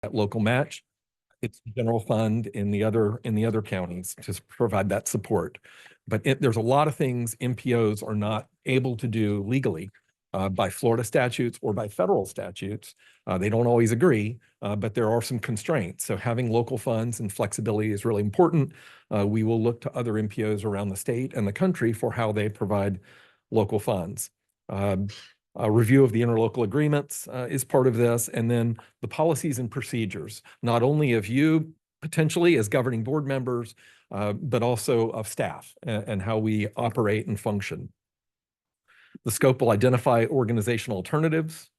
that local match. It's general fund in the other counties to provide that support. But there's a lot of things MPOs are not able to do legally by Florida statutes or by federal statutes. They don't always agree, but there are some constraints. So having local funds and flexibility is really important. We will look to other MPOs around the state and the country for how they provide local funds. A review of the interlocal agreements is part of this, and then the policies and procedures, not only of you potentially as governing board members, but also of staff and how we operate and function. The scope will identify organizational alternatives.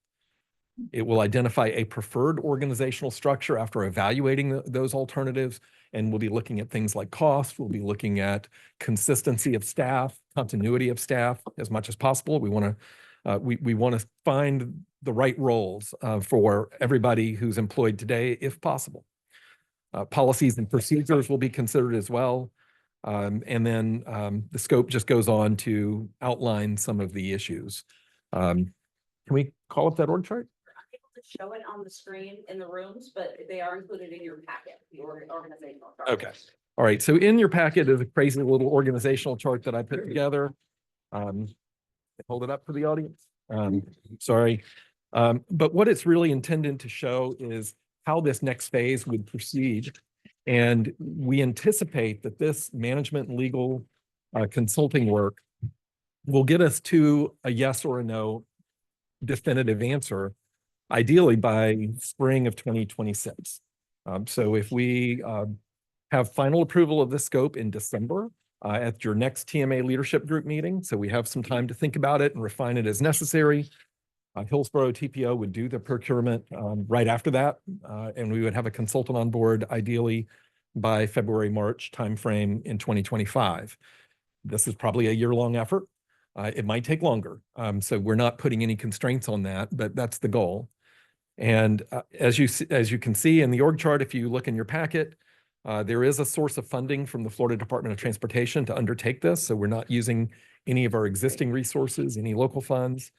It will identify a preferred organizational structure after evaluating those alternatives, and we'll be looking at things like cost. We'll be looking at consistency of staff, continuity of staff as much as possible. We want to find the right roles for everybody who's employed today, if possible. Policies and procedures will be considered as well. And then the scope just goes on to outline some of the issues. Can we call up that org chart? I'm able to show it on the screen in the rooms, but they are included in your packet, the organizational chart. Okay. All right. So in your packet is a crazy little organizational chart that I put together. Hold it up for the audience. Sorry. But what it's really intended to show is how this next phase would proceed. And we anticipate that this management and legal consulting work will get us to a yes or a no definitive answer, ideally by spring of 2026. So if we have final approval of the scope in December, at your next TMA Leadership Group meeting. So we have some time to think about it and refine it as necessary. Hillsborough TPO would do the procurement right after that, and we would have a consultant on board ideally by February, March timeframe in 2025. This is probably a year-long effort. It might take longer. So we're not putting any constraints on that, but that's the goal. And as you can see in the org chart, if you look in your packet, there is a source of funding from the Florida Department of Transportation to undertake this. So we're not using any of our existing resources, any local funds.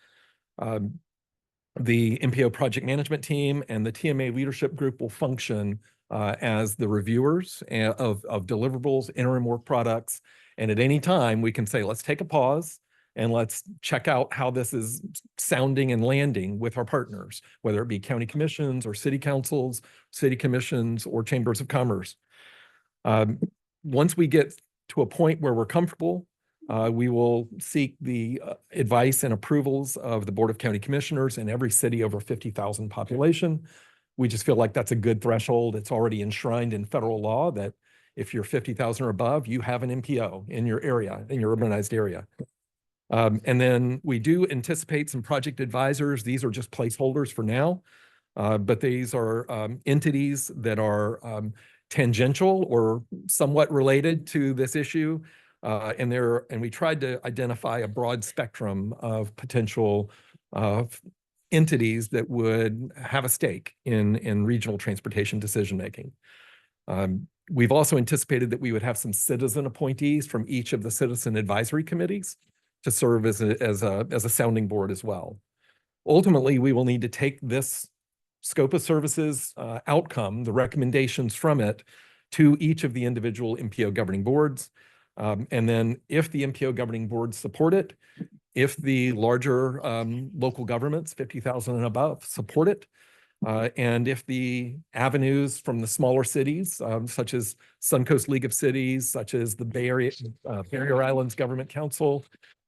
The MPO project management team and the TMA Leadership Group will function as the reviewers of deliverables, interim work products. And at any time, we can say, let's take a pause and let's check out how this is sounding and landing with our partners, whether it be county commissions or city councils, city commissions, or chambers of commerce. Once we get to a point where we're comfortable, we will seek the advice and approvals of the Board of County Commissioners in every city over 50,000 population. We just feel like that's a good threshold. It's already enshrined in federal law that if you're 50,000 or above, you have an MPO in your area, in your urbanized area. And then we do anticipate some project advisors. These are just placeholders for now, but these are entities that are tangential or somewhat related to this issue. And we tried to identify a broad spectrum of potential entities that would have a stake in regional transportation decision-making. We've also anticipated that we would have some citizen appointees from each of the citizen advisory committees to serve as a sounding board as well. Ultimately, we will need to take this scope of services outcome, the recommendations from it, to each of the individual MPO governing boards. And then if the MPO governing boards support it, if the larger local governments, 50,000 and above, support it, and if the avenues from the smaller cities, such as Suncoast League of Cities, such as the Barrier Islands Government Council,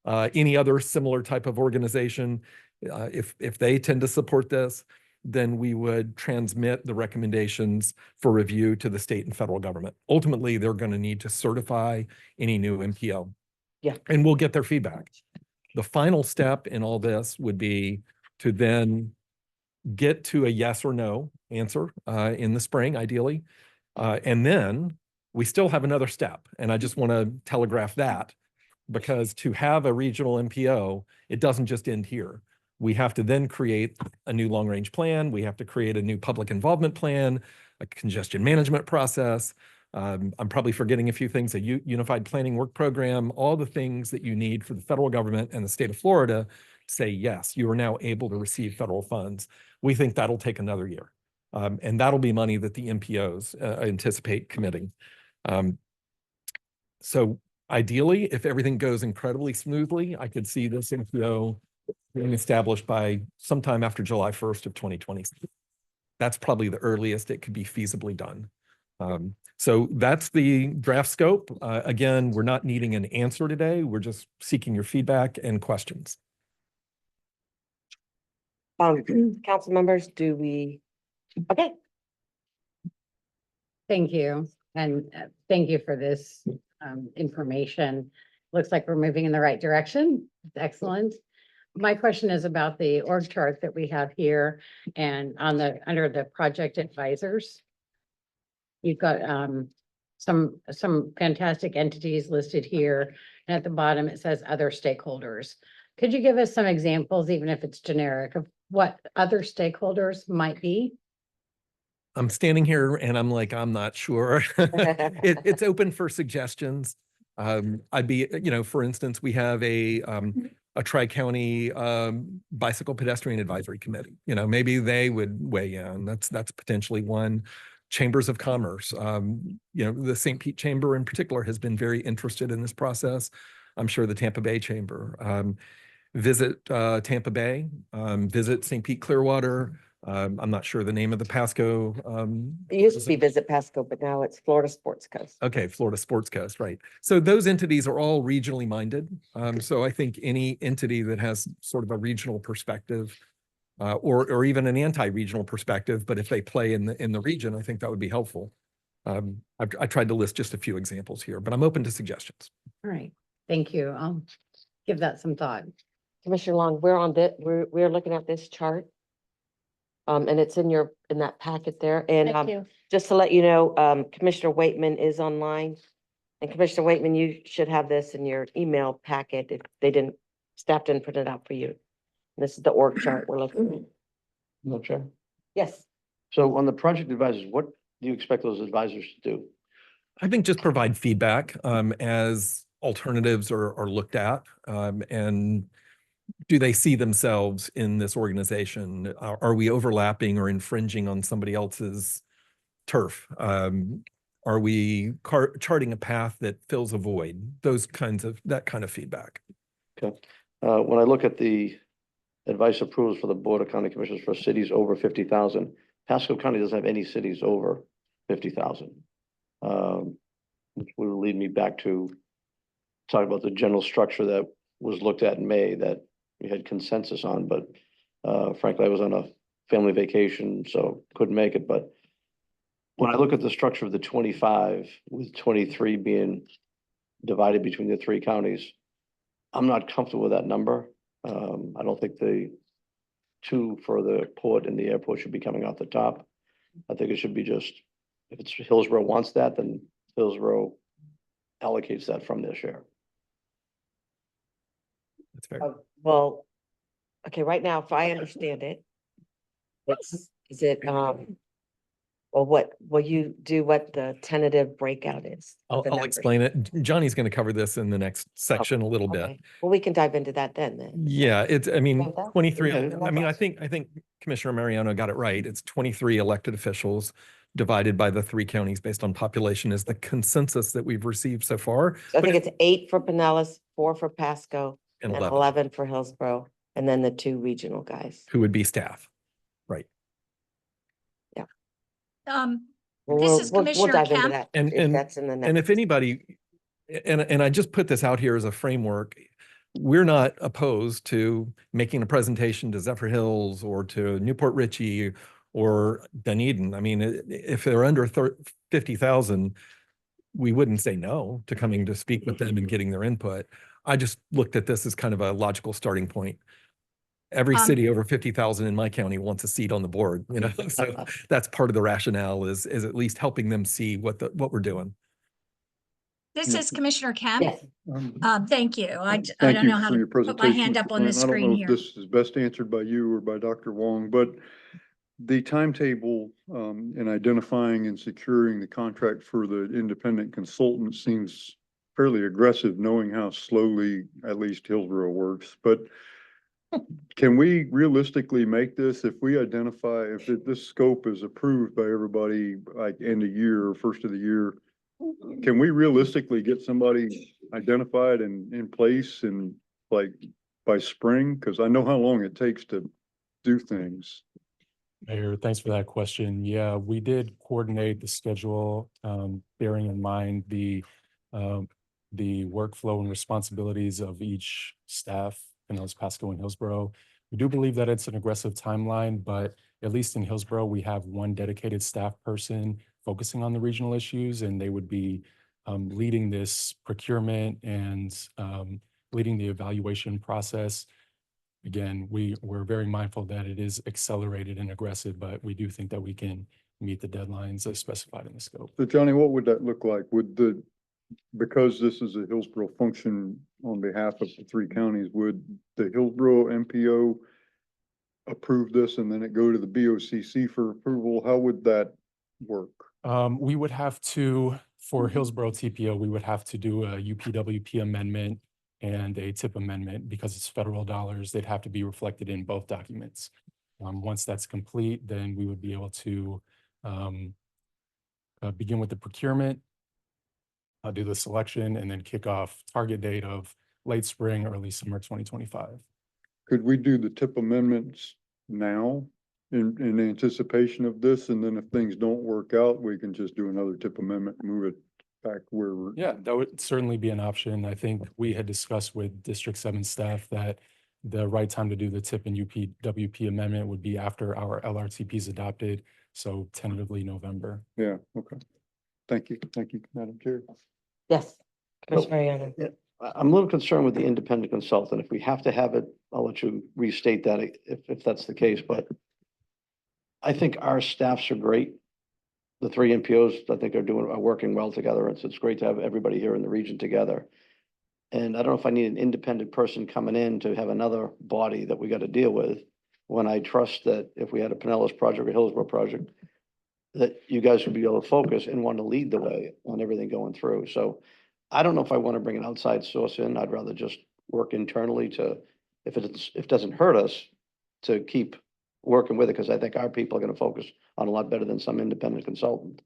any other similar type of organization, if they tend to support this, then we would transmit the recommendations for review to the state and federal government. Ultimately, they're going to need to certify any new MPO. Yeah. And we'll get their feedback. The final step in all this would be to then get to a yes or no answer in the spring, ideally. And then we still have another step. And I just want to telegraph that, because to have a regional MPO, it doesn't just end here. We have to then create a new long-range plan. We have to create a new public involvement plan, a congestion management process. I'm probably forgetting a few things, a unified planning work program, all the things that you need for the federal government and the state of Florida to say, yes, you are now able to receive federal funds. We think that'll take another year. And that'll be money that the MPOs anticipate committing. So ideally, if everything goes incredibly smoothly, I could see this MPO being established by sometime after July 1st of 2020. That's probably the earliest it could be feasibly done. So that's the draft scope. Again, we're not needing an answer today. We're just seeking your feedback and questions. Council members, do we? Okay. Thank you. And thank you for this information. Looks like we're moving in the right direction. Excellent. My question is about the org chart that we have here and on the, under the project advisors. You've got some fantastic entities listed here. And at the bottom, it says other stakeholders. Could you give us some examples, even if it's generic, of what other stakeholders might be? I'm standing here and I'm like, I'm not sure. It's open for suggestions. I'd be, for instance, we have a tri-county bicycle pedestrian advisory committee. Maybe they would weigh in. That's potentially one. Chambers of Commerce. The St. Pete Chamber in particular has been very interested in this process. I'm sure the Tampa Bay Chamber. Visit Tampa Bay. Visit St. Pete Clearwater. I'm not sure the name of the Pasco. It used to be Visit Pasco, but now it's Florida Sports Coast. Okay, Florida Sports Coast, right. So those entities are all regionally minded. So I think any entity that has sort of a regional perspective or even an anti-regional perspective, but if they play in the region, I think that would be helpful. I tried to list just a few examples here, but I'm open to suggestions. All right, thank you. I'll give that some thought. Commissioner Long, we're on this, we're looking at this chart. And it's in that packet there. And just to let you know, Commissioner Waitman is online. And Commissioner Waitman, you should have this in your email packet if staff didn't print it out for you. This is the org chart we're looking at. No, Chair. Yes. So on the project advisors, what do you expect those advisors to do? I think just provide feedback as alternatives are looked at, and do they see themselves in this organization? Are we overlapping or infringing on somebody else's turf? Are we charting a path that fills a void? That kind of feedback. Okay. When I look at the advice approvals for the Board of County Commissioners for cities over 50,000, Pasco County doesn't have any cities over 50,000. Which will lead me back to talk about the general structure that was looked at in May that we had consensus on, but frankly, I was on a family vacation, so couldn't make it. But when I look at the structure of the 25, with 23 being divided between the three counties, I'm not comfortable with that number. I don't think the 2 for the port and the airport should be coming off the top. I think it should be just, if it's Hillsborough wants that, then Hillsborough allocates that from their share. That's fair. Well, okay, right now, if I understand it, well, what will you do? What the tentative breakout is? I'll explain it. Johnny's going to cover this in the next section a little bit. Okay. Well, we can dive into that then. Yeah, I mean, Like that? 23, Yeah, I mean, I think Commissioner Mariano got it right. It's 23 elected officials divided by the 3 counties based on population is the consensus that we've received so far. So I think it's 8 for Pinellas, 4 for Pasco, And and 11, 11 for Hillsborough, and then the 2 regional guys. who would be staff. Right. Well, This is we'll Commissioner dive into Kemp. that And- if that's in the And next. if anybody, and I just put this out here as a framework, we're not opposed to making a presentation to Zephyr Hills or to Newport Richey or Dunedin. I mean, if they're under 50,000, we wouldn't say no to coming to speak with them and getting their input. I just looked at this as kind of a logical starting point. Every city over 50,000 in my county wants a seat on the board, so that's part of the rationale is at least helping them see what we're doing. This is Commissioner Kemp. Yes. Thank you. I Thank don't you know how for to your put my hand presentation, up on the Mr. Flynn. I don't screen know here. if this is best answered by you or by Dr. Wong, but the timetable in identifying and securing the contract for the independent consultant seems fairly aggressive, knowing how slowly at least Hillsborough works. But Can we realistically make this, if we identify, this scope is approved by everybody, like end of year or first of the year, can we realistically get somebody identified and in place and like by spring? Cause I know how long it takes to do things. Mayor, thanks for that question. Yeah, we did coordinate the schedule, bearing in mind the workflow and responsibilities of each staff, Pinellas, Pasco, and Hillsborough. We do believe that it's an aggressive timeline, but at least in Hillsborough, we have one dedicated staff person focusing on the regional issues, and they would be leading this procurement and leading the evaluation process. Again, we're very mindful that it is accelerated and aggressive, but we do think that we can meet the deadlines as specified in the scope. So Johnny, what would that look like? Because this is a Hillsborough function on behalf of the three counties, would the Hillsborough MPO approve this and then it go to the BOCC for approval? How would that work? We would have to, for Hillsborough TPO, we would have to do a UPWP amendment and a TIP amendment because it's federal dollars. They'd have to be reflected in both documents. Once that's complete, then we would be able to begin with the procurement, do the selection, and then kick off target date of late spring, early summer 2025. Could we do the TIP amendments now in anticipation of this? And then if things don't work out, we can just do another TIP amendment, move it back where we're. Yeah, that would certainly be an option. I think we had discussed with District 7 staff that the right time to do the TIP and UPWP amendment would be after our LRTP is adopted, so tentatively November. Yeah, okay. Thank you, Madam Chair. Yes, Commissioner Ariano. Yeah, I'm a little concerned with the independent consultant. If we have to have it, I'll let you restate that if that's the case, but I think our staffs are great. The three MPOs, I think are working well together. It's great to have everybody here in the region together. And I don't know if I need an independent person coming in to have another body that we got to deal with, when I trust that if we had a Pinellas project or Hillsborough project, that you guys would be able to focus and want to lead the way on everything going through. So I don't know if I want to bring an outside source in. I'd rather just work internally to, if it doesn't hurt us, to keep working with it, because I think our people are going to focus on a lot better than some independent consultant.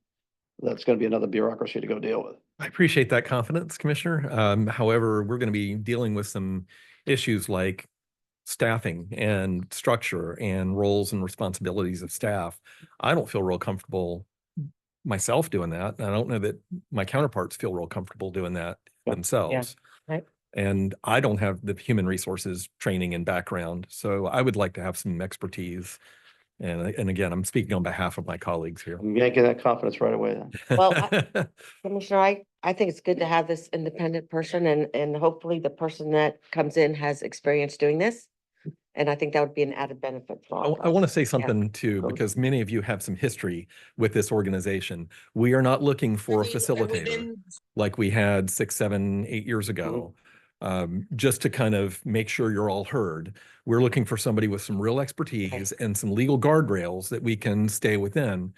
That's going to be another bureaucracy to go deal with. I appreciate that confidence, Commissioner. However, we're going to be dealing with some issues like staffing and structure and roles and responsibilities of staff. I don't feel real comfortable myself doing that. I don't know that my counterparts feel real comfortable doing that themselves. right. And I don't have the human resources training and background. So I would like to have some expertise. And again, I'm speaking on behalf of my colleagues here. I'm making that confidence right away then. Well, Commissioner, I think it's good to have this independent person, and hopefully the person that comes in has experience doing this. And I think that would be an added benefit for all of I want to us. say something too, because many of you have some history with this organization. We are not looking for a facilitator like we had 6, 7, 8 years ago, just to kind of make sure you're all heard. We're looking for somebody with some real expertise and some legal guardrails that we can stay within.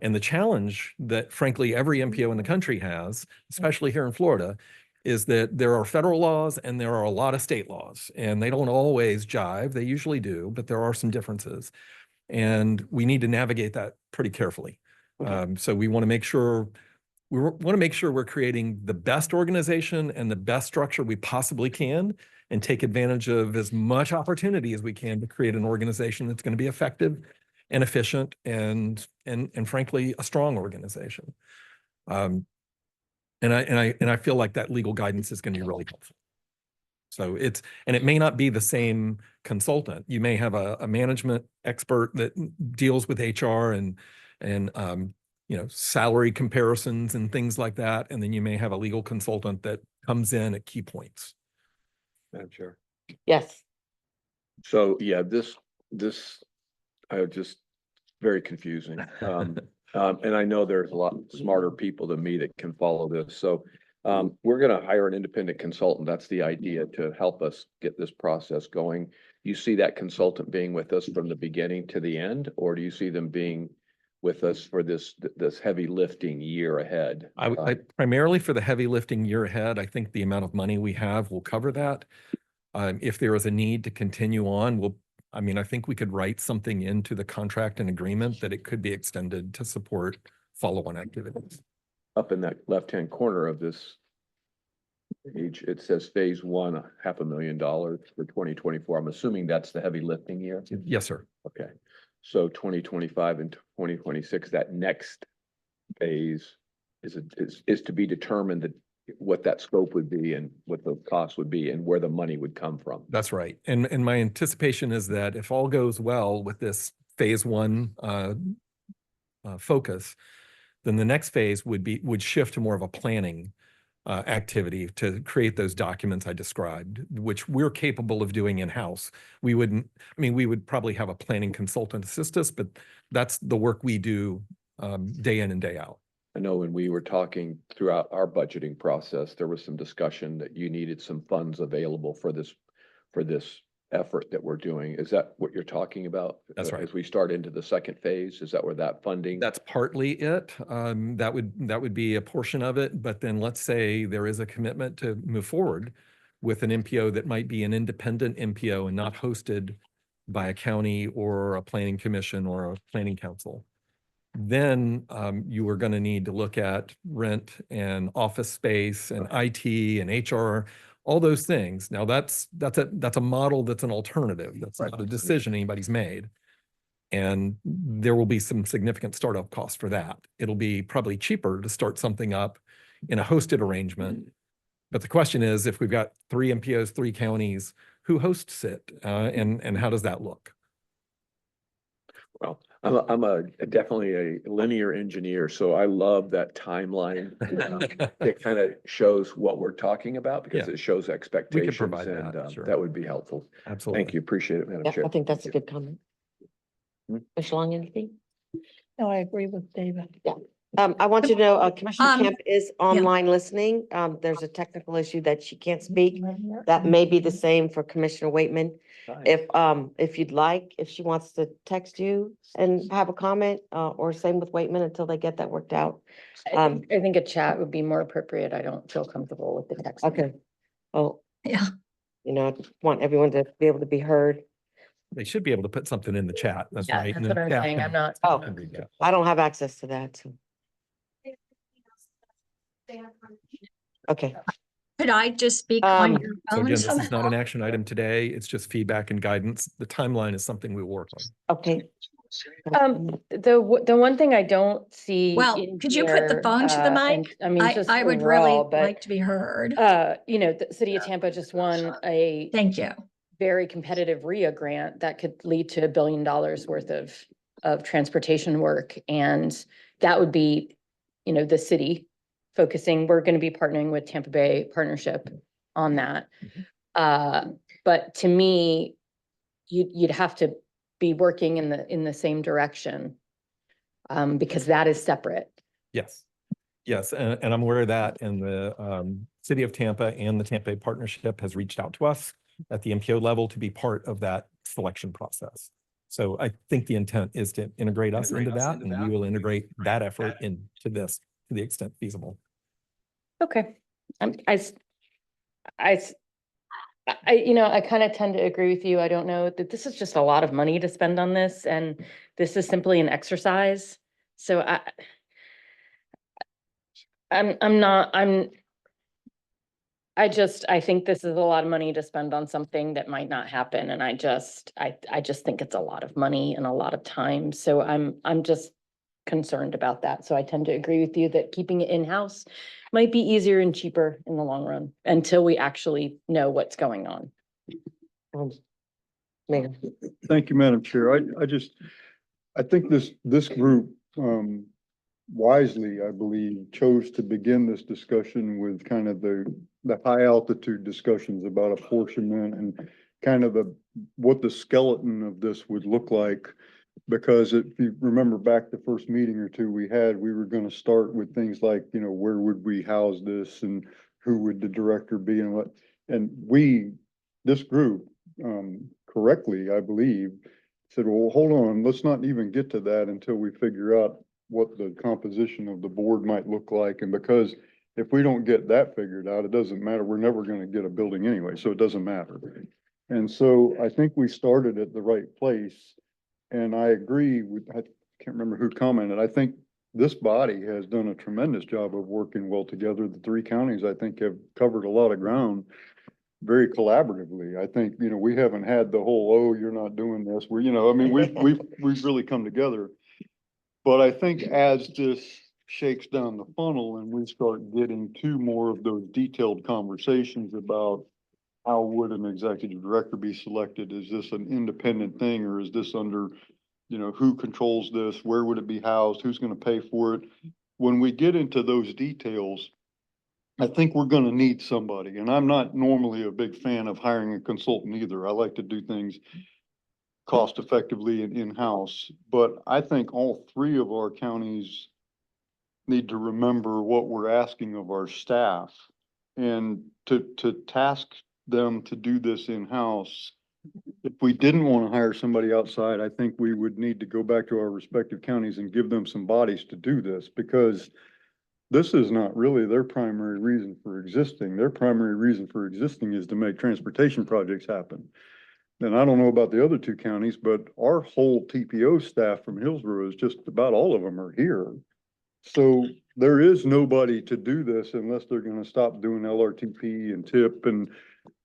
And the challenge that frankly every MPO in the country has, especially here in Florida, is that there are federal laws and there are a lot of state laws, and they don't always jive. They usually do, but there are some differences. And we need to navigate that pretty carefully. So we want to make sure we're creating the best organization and the best structure we possibly can, and take advantage of as much opportunity as we can to create an organization that's going to be effective and efficient and frankly, a strong organization. And I feel like that legal guidance is going to be really helpful. So it may not be the same consultant. You may have a management expert that deals with HR and salary comparisons and things like that. And then you may have a legal consultant that comes in at key points. Madam Chair. Yes, So yeah, this just very confusing. And I know there's a lot smarter people than me that can follow this. So we're going to hire an independent consultant. That's the idea, to help us get this process going. You see that consultant being with us from the beginning to the end, or do you see them being with us for this heavy lifting year ahead? I primarily for the heavy lifting year ahead. I think the amount of money we have will cover that. If there is a need to continue on, I think we could write something into the contract and agreement that it could be extended to support follow-on activities. Up in that left-hand corner of this page, it says phase one, $500,000 for 2024. I'm assuming that's the heavy lifting year. Yes, sir. Okay, so 2025 and 2026, that next phase is to be determined that what that scope would be and what the cost would be and where the money would come from. That's right. And my anticipation is that if all goes well with this phase one focus, then the next phase would shift to more of a planning activity to create those documents I described, which we're capable of doing in-house. We would probably have a planning consultant assist us, but that's the work we do day in and day out. I know when we were talking throughout our budgeting process, there was some discussion that you needed some funds available for this effort that we're doing. Is that what you're talking about? That's right. As we start into the second phase, is that where that funding? That's partly it. That would be a portion of it. But then let's say there is a commitment to move forward with an MPO that might be an independent MPO and not hosted by a county or a planning commission or a planning council. Then you are going to need to look at rent and office space and IT and HR, all those things. Now that's a model that's an alternative. That's not a decision anybody's made. And there will be some significant startup costs for that. It'll be probably cheaper to start something up in a hosted arrangement. But the question is, if we've got 3 MPOs, 3 counties, who hosts it and how does that look? Well, I'm definitely a linear engineer, so I love that timeline. It kind of shows what we're talking about because it shows expectations. provide and that, sure. that would be helpful. Absolutely. Thank you. Appreciate it, Madam Yeah, Chair. I think that's a good comment. Hmm? Ms. Long, anything? No, I agree with David. I want you to know, Commissioner Um, Kemp is online listening. There's a technical issue that she can't speak. That may be the same for Commissioner Waitman. If you'd like, if she wants to text you and have a comment, or same with Waitman until they get that worked out. I think a chat would be more appropriate. I don't feel comfortable with the text. Okay. Oh, Yeah. I want everyone to be able to be heard. They should be able to put something in the chat. That's Yeah, right. that's and what then I'm staff saying. can- I'm not. Oh, can read that. I don't have access to that, so, okay. Could I just speak on your So phone again, this is not somehow? an action item today. It's just feedback and guidance. The timeline is something we work on. Okay. The one thing I don't see. Well, in could you put the here, phone to the and, mic? I mean, just I would really overall, but, like to be heard. the city of Tampa just won a Thank you. very competitive RIA grant that could lead to $1 billion worth of transportation work. And that would be, the city focusing, we're going to be partnering with Tampa Bay Partnership on that. But to me, you'd have to be working in the same direction, because that is separate. Yes. Yes, and I'm aware of that. And the city of Tampa and the Tampa Bay Partnership has reached out to us at the MPO level to be part of that selection process. So I think the intent is to integrate us into that, and we will integrate that effort into this to the extent feasible. Okay. I kind of tend to agree with you. I don't know that this is just a lot of money to spend on this, and this is simply an exercise. So I think this is a lot of money to spend on something that might not happen. And I just think it's a lot of money and a lot of time. So I'm just concerned about that. So I tend to agree with you that keeping it in-house might be easier and cheaper in the long run until we actually know what's going on. Mayor. Thank you, Madam Chair. I think this group, wisely, I believe, chose to begin this discussion with kind of the high altitude discussions about apportionment and kind of what the skeleton of this would look like. Because if you remember back the first meeting or two we were going to start with things like, where would we house this and who would the director be and what, and this group, correctly, I believe, said, well, hold on, let's not even get to that until we figure out what the composition of the board might look like. And because If we don't get that figured out, it doesn't matter. We're never gonna get a building anyway, so it doesn't matter. And so I think we started at the right place. And I agree with, I can't remember who commented. I think this body has done a tremendous job of working well together. The three counties, I think, have covered a lot of ground very collaboratively. I think, you know, we haven't had the whole, oh, you're not doing this. We're, you know, I mean, we've really come together. But I think as this shakes down the funnel and we start getting to more of those detailed conversations about how would an executive director be selected? Is this an independent thing or is this under, you know, who controls this? Where would it be housed? Who's going to pay for it? When we get into those details, I think we're going to need somebody. And I'm not normally a big fan of hiring a consultant either. I like to do things cost effectively and in-house. But I think all three of our counties need to remember what we're asking of our staff and to task them to do this in-house. If we didn't want to hire somebody outside, I think we would need to go back to our respective counties and give them some bodies to do this, because this is not really their primary reason for existing. Their primary reason for existing is to make transportation projects happen. And I don't know about the other two counties, but our whole TPO staff from Hillsborough is just about all of them are here. So there is nobody to do this unless they're going to stop doing LRTP and TIP and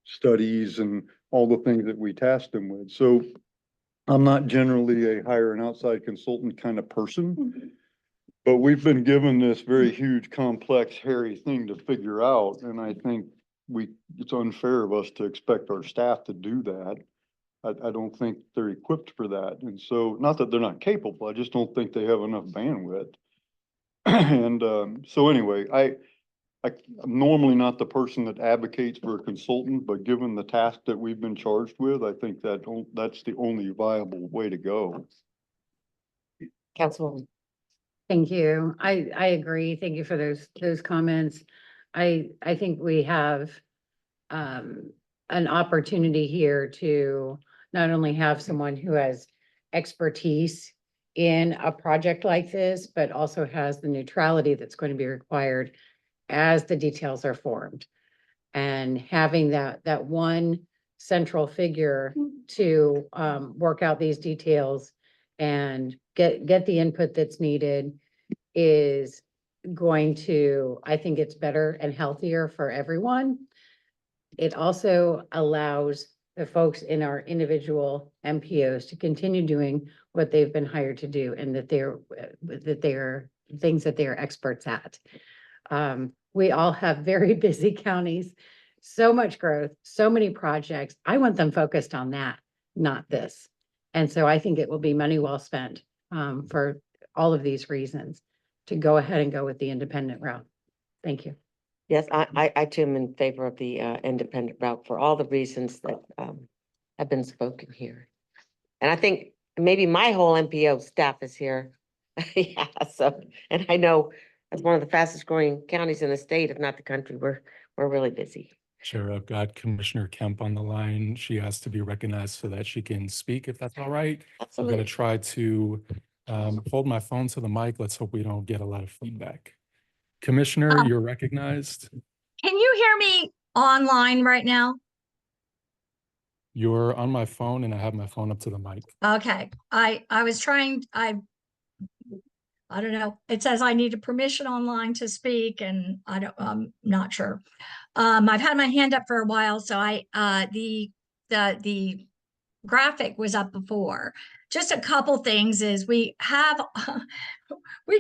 studies and all the things that we tasked them with. So I'm not generally a hire an outside consultant kind of person, but we've been given this very huge, complex, hairy thing to figure out. And I think it's unfair of us to expect our staff to do that. I don't think they're equipped for that. And so, not that they're not capable, I just don't think they have enough bandwidth. And so anyway, I'm normally not the person that advocates for a consultant, but given the task that we've been charged with, I think that's the only viable way to go. Councilwoman. Thank you. I agree. Thank you for those comments. I think we have an opportunity here to not only have someone who has expertise in a project like this, but also has the neutrality that's going to be required as the details are formed. And having that one central figure to work out these details and get the input that's needed is going to, I think it's better and healthier for everyone. It also allows the folks in our individual MPOs to continue doing what they've been hired to do, and that they're things that they're experts at. We all have very busy counties, so much growth, so many projects. I want them focused on that, not this. And so I think it will be money well spent for all of these reasons to go ahead and go with the independent route. Thank you. Yes, I too am in favor of the independent route for all the reasons that have been spoken here. And I think maybe my whole MPO staff is here. Yeah, so, and I know as one of the fastest growing counties in the state, if not the country, we're really busy. Sure, I've got Commissioner Kemp on the line. She has to be recognized so that she can speak, if that's all right. I'm going to try to hold my phone to the mic. Let's hope we don't get a lot of feedback. Commissioner, you're recognized. Can you hear me online right now? You're on my phone and I have my phone up to the mic. Okay, I was trying, I don't know. It says I need a permission online to speak, and I'm not sure. I've had my hand up for a while, so the graphic was up before. Just a couple things is we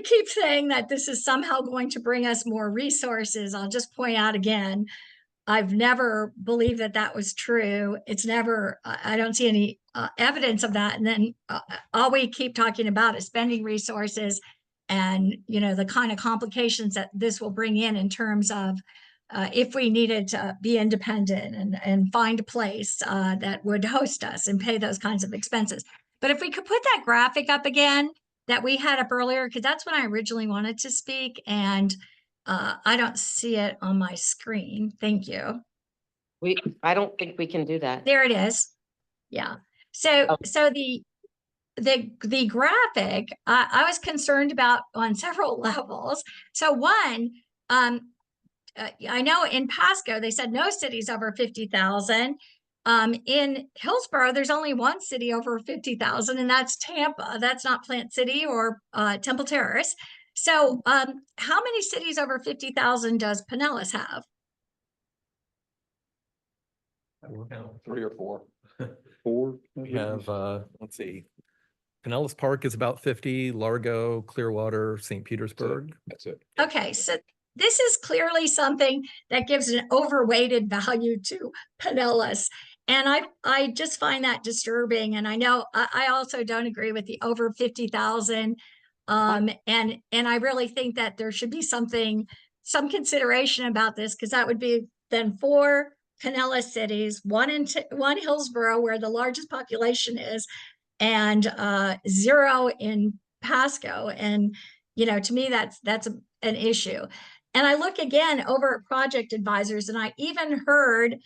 keep saying that this is somehow going to bring us more resources. I'll just point out again, I've never believed that was true. It's never, I don't see any evidence of that. And then all we keep talking about is spending resources and, you know, the kind of complications that this will bring in terms of if we needed to be independent and find a place that would host us and pay those kinds of expenses. But if we could put that graphic up again that we had up earlier, because that's when I originally wanted to speak, and I don't see it on my screen. Thank you. I don't think we can do that. There it is. Yeah. So the graphic I was concerned about on several levels. So one, I know in Pasco, they said no cities over 50,000. In Hillsborough, there's only one city over 50,000, and that's Tampa. That's not Plant City or Temple Terrace. So, how many cities over 50,000 does Pinellas have? Three or four. Four. We have, let's see, Pinellas Park is about 50, Largo, Clearwater, St. Petersburg. That's it. Okay, so this is clearly something that gives an overweighted value to Pinellas. And I just find that disturbing. And I know I also don't agree with the over 50,000. And I really think that there should be some consideration about this, because that would be then 4 Pinellas cities, one Hillsborough, where the largest population is, and 0 in Pasco. And, to me, that's an issue. And I look again over at project advisors, and I even heard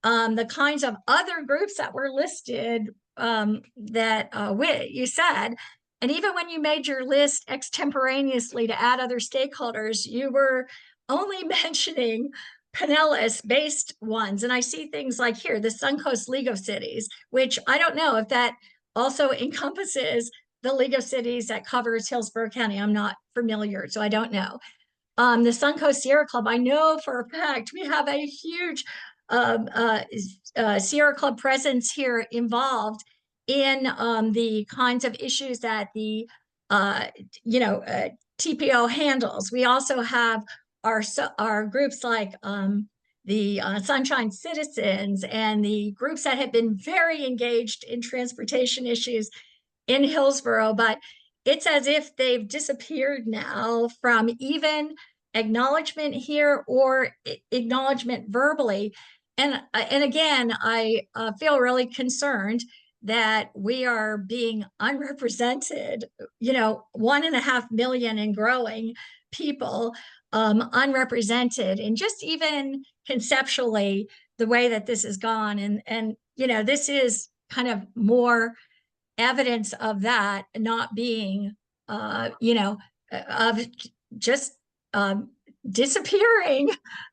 the kinds of other groups that were listed you said. And even when you made your list extemporaneously to add other stakeholders, you were only mentioning Pinellas-based ones. And I see things like here, the Suncoast League of Cities, which I don't know if that also encompasses the League of Cities that covers Hillsborough County. I'm not familiar, so I don't know. The Suncoast Sierra Club, I know for a fact we have a huge Sierra Club presence here involved in the kinds of issues that the TPO handles. We also have our groups like the Sunshine Citizens and the groups that have been very engaged in transportation issues in Hillsborough, but it's as if they've disappeared now from even acknowledgement here or acknowledgement verbally. And again, I feel really concerned that we are being unrepresented, 1.5 million and growing people, unrepresented, and just even conceptually, the way that this has gone. And this is kind of more evidence of that not being, of just disappearing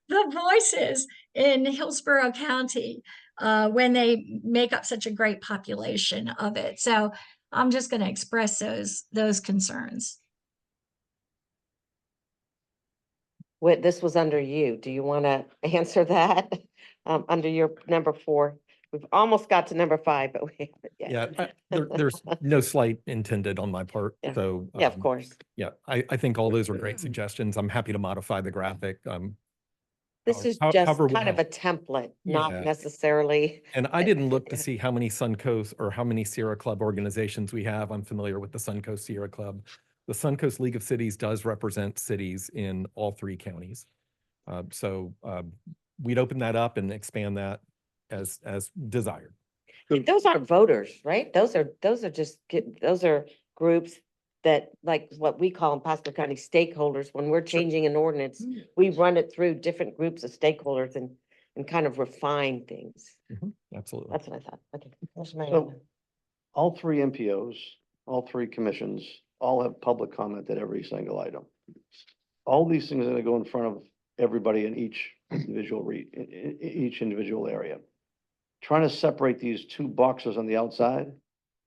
the voices in Hillsborough County when they make up such a great population of it. So I'm just going to express those concerns. Wait, this was under you. Do you want to answer that? Under your number 4? We've almost got to number 5, but we haven't yet. Yeah, there's no slight intended on my part. Yeah. So Yeah, of course. yeah, I think all those are great suggestions. I'm happy to modify the graphic. This is How- just however we kind of have- a template, Yeah. not necessarily. And I didn't look to see how many Suncoast or how many Sierra Club organizations we have. I'm familiar with the Suncoast Sierra Club. The Suncoast League of Cities does represent cities in all 3 counties. So we'd open that up and expand that as desired. Those aren't voters, right? Those are groups that, like what we call in Pasco County stakeholders. When we're changing an ordinance, we run it through different groups of stakeholders and kind of refine things. Absolutely. That's what I thought. Okay. So all 3 MPOs, all 3 commissions, all have public comment at every single item. All these things are going to go in front of everybody in each individual area. Trying to separate these 2 boxes on the outside,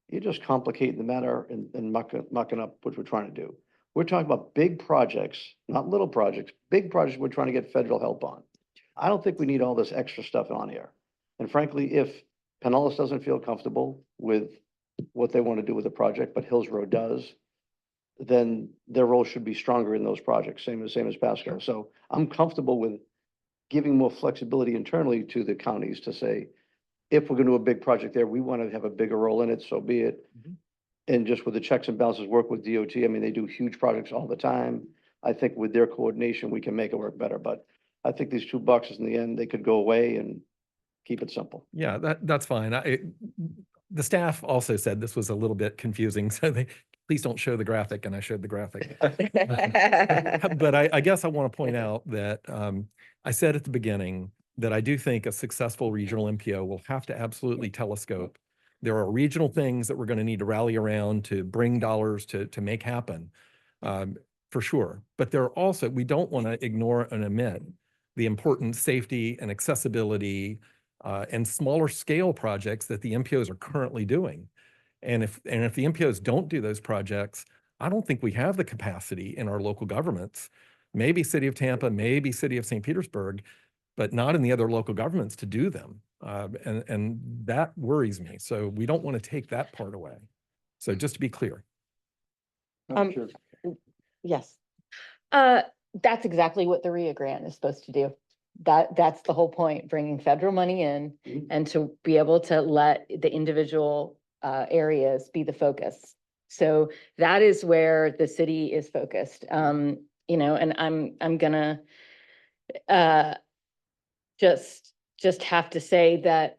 you're just complicating the matter and mucking up what we're trying to do. We're talking about big projects, not little projects, big projects we're trying to get federal help on. I don't think we need all this extra stuff on here. And frankly, if Pinellas doesn't feel comfortable with what they want to do with the project, but Hillsborough does, then their role should be stronger in those projects, same as Pasco. So I'm comfortable with giving more flexibility internally to the counties to say, if we're going to do a big project there, we want to have a bigger role in it, so be it. And just with the checks and balances, work with DOT. I mean, they do huge projects all the time. I think with their coordination, we can make it work better. But I think these 2 boxes in the end, they could go away and keep it simple. Yeah, that's fine. The staff also said this was a little bit confusing, so please don't show the graphic, and I showed the graphic. But I guess I want to point out that I said at the beginning that I do think a successful regional MPO will have to absolutely telescope. There are regional things that we're going to need to rally around to bring dollars to make happen, for sure. But there are also, we don't want to ignore and omit the important safety and accessibility and smaller scale projects that the MPOs are currently doing. And if the MPOs don't do those projects, I don't think we have the capacity in our local governments, maybe City of Tampa, maybe City of St. Petersburg, but not in the other local governments to do them. And that worries me. So we don't want to take that part away. So just to be clear. Sure. Yes. That's exactly what the RIA grant is supposed to do. That's the whole point, bringing federal money in and to be able to let the individual areas be the focus. So that is where the city is focused. You know, and I'm gonna just have to say that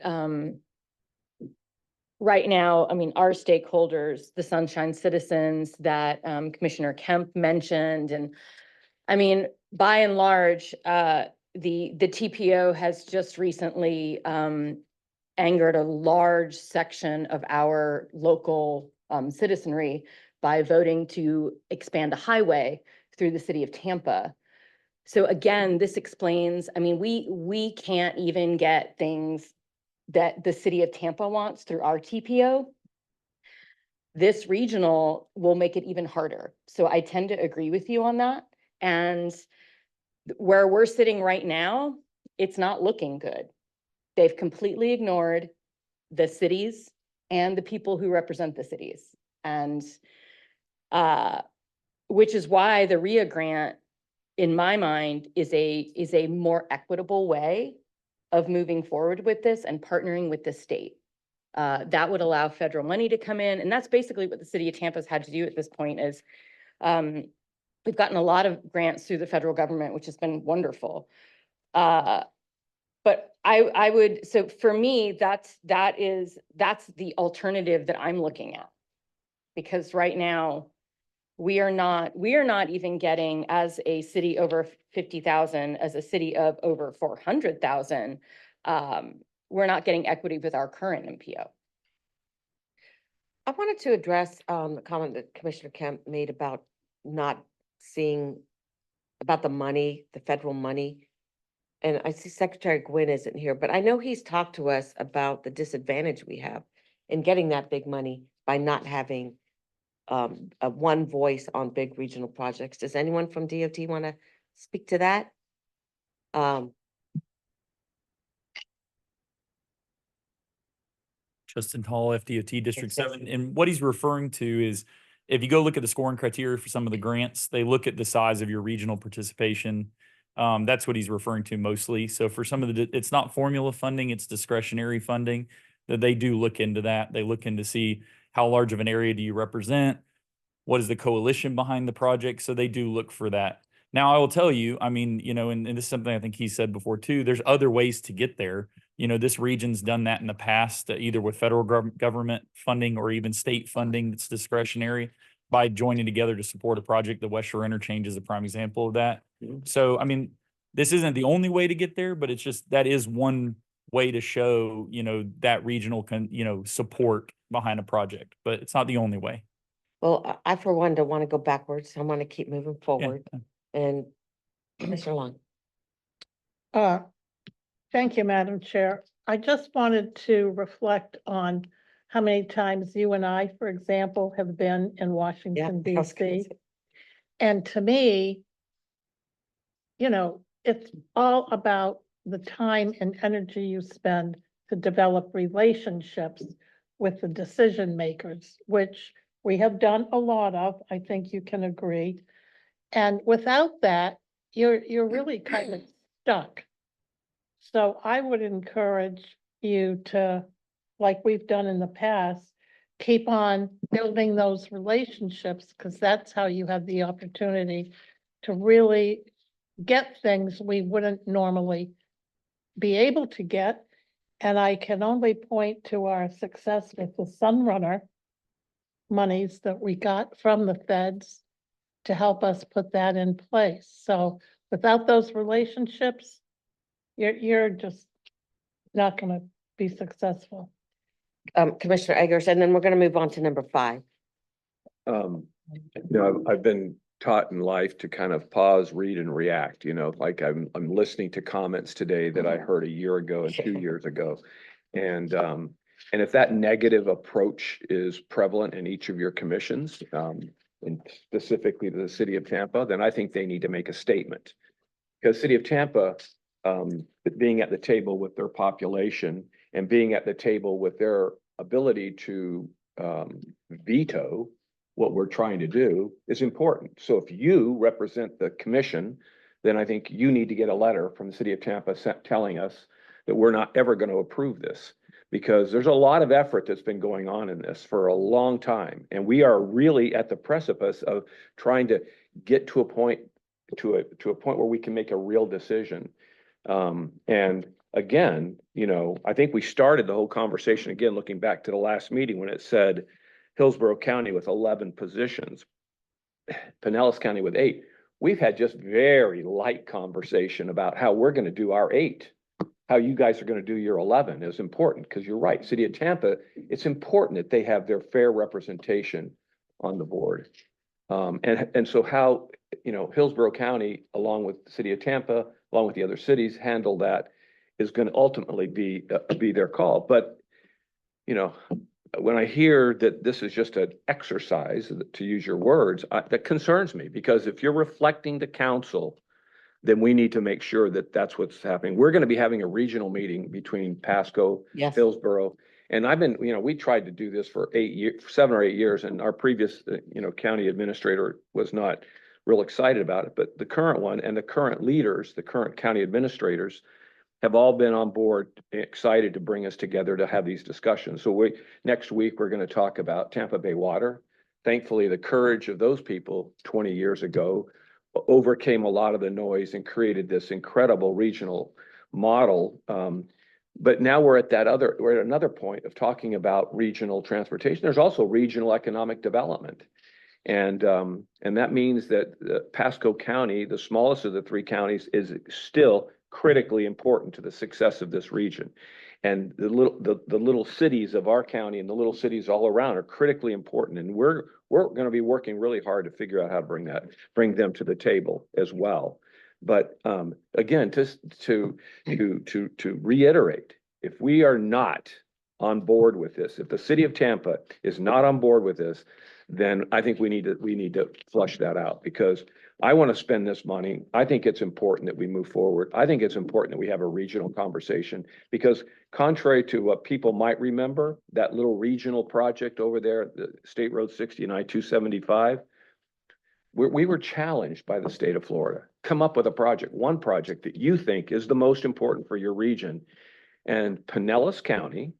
right now, I mean, our stakeholders, the Sunshine Citizens that Commissioner Kemp mentioned, and I mean, by and large, the TPO has just recently angered a large section of our local citizenry by voting to expand a highway through the city of Tampa. So again, this explains, I mean, we can't even get things that the city of Tampa wants through our TPO. This regional will make it even harder. So I tend to agree with you on that. And where we're sitting right now, it's not looking good. They've completely ignored the cities and the people who represent the cities. And which is why the RIA grant, in my mind, is a more equitable way of moving forward with this and partnering with the state. That would allow federal money to come in. And that's basically what the city of Tampa's had to do at this point is we've gotten a lot of grants through the federal government, which has been wonderful. But I would, so for me, that's the alternative that I'm looking at. Because right now, we are not even getting, as a city over 50,000, as a city of over 400,000, we're not getting equity with our current MPO. I wanted to address the comment that Commissioner Kemp made about not seeing about the money, the federal money. And I see Secretary Gwynn isn't here, but I know he's talked to us about the disadvantage we have in getting that big money by not having a one voice on big regional projects. Does anyone from DOT want to speak to that? Justin Hall, FDOT District 7. And what he's referring to is, if you go look at the scoring criteria for some of the grants, they look at the size of your regional participation. That's what he's referring to mostly. So for some of the, it's not formula funding, it's discretionary funding, that they do look into that. They look into see how large of an area do you represent? What is the coalition behind the project? So they do look for that. Now, I will tell you, I mean, you know, and this is something I think he said before too, there's other ways to get there. You know, this region's done that in the past, either with federal government funding or even state funding that's discretionary by joining together to support a project. The West Shore Interchange is a prime example of that. So, I mean, this isn't the only way to get there, but it's just, that is one way to show, you know, that regional, support behind a project, but it's not the only way. Well, I for one don't want to go backwards. I want to keep moving forward. And Commissioner Long. Thank you, Madam Chair. I just wanted to reflect on how many times you and I, for example, have been in Washington, I was gonna DC. say. And to me, you know, it's all about the time and energy you spend to develop relationships with the decision makers, which we have done a lot of, I think you can agree. And without that, you're really kind of stuck. So I would encourage you to, like we've done in the past, keep on building those relationships, because that's how you have the opportunity to really get things we wouldn't normally be able to get. And I can only point to our success with the Sunrunner monies that we got from the feds to help us put that in place. So without those relationships, you're just not going to be successful. Commissioner Eggers, and then we're going to move on to number 5. You know, I've been taught in life to kind of pause, read and react, you know, like I'm listening to comments today that I heard a year ago and 2 years ago. And if that negative approach is prevalent in each of your commissions, and specifically to the city of Tampa, then I think they need to make a statement. Because city of Tampa, being at the table with their population and being at the table with their ability to veto what we're trying to do is important. So if you represent the commission, then I think you need to get a letter from the city of Tampa telling us that we're not ever going to approve this, because there's a lot of effort that's been going on in this for a long time. And we are really at the precipice of trying to get to a point where we can make a real decision. And again, you know, I think we started the whole conversation again, looking back to the last meeting when it said Hillsborough County with 11 positions, Pinellas County with 8. We've had just very light conversation about how we're going to do our 8. How you guys are going to do your 11 is important, because you're right. City of Tampa, it's important that they have their fair representation on the board. And so how, you know, Hillsborough County, along with the city of Tampa, along with the other cities, handle that is going to ultimately be their call. But, you know, when I hear that this is just an exercise, to use your words, that concerns me, because if you're reflecting the council, then we need to make sure that that's what's happening. We're going to be having a regional meeting between Pasco, Yes. Hillsborough, and I've been, you know, we tried to do this for 7 or 8 years, and our previous, you know, county administrator was not real excited about it. But the current one and the current leaders, the current county administrators, have all been on board, excited to bring us together to have these discussions. So next week, we're going to talk about Tampa Bay Water. Thankfully, the courage of those people 20 years ago overcame a lot of the noise and created this incredible regional model. But now we're at another point of talking about regional transportation. There's also regional economic development. And that means that Pasco County, the smallest of the 3 counties, is still critically important to the success of this region. And the little cities of our county and the little cities all around are critically important. And we're going to be working really hard to figure out how to bring them to the table as well. But again, to reiterate, if we are not on board with this, if the city of Tampa is not on board with this, then I think we need to flush that out, because I want to spend this money. I think it's important that we move forward. I think it's important that we have a regional conversation, because contrary to what people might remember, that little regional project over there, the State Road 60 and I-275, we were challenged by the state of Florida. Come up with one project that you think is the most important for your region. And Pinellas County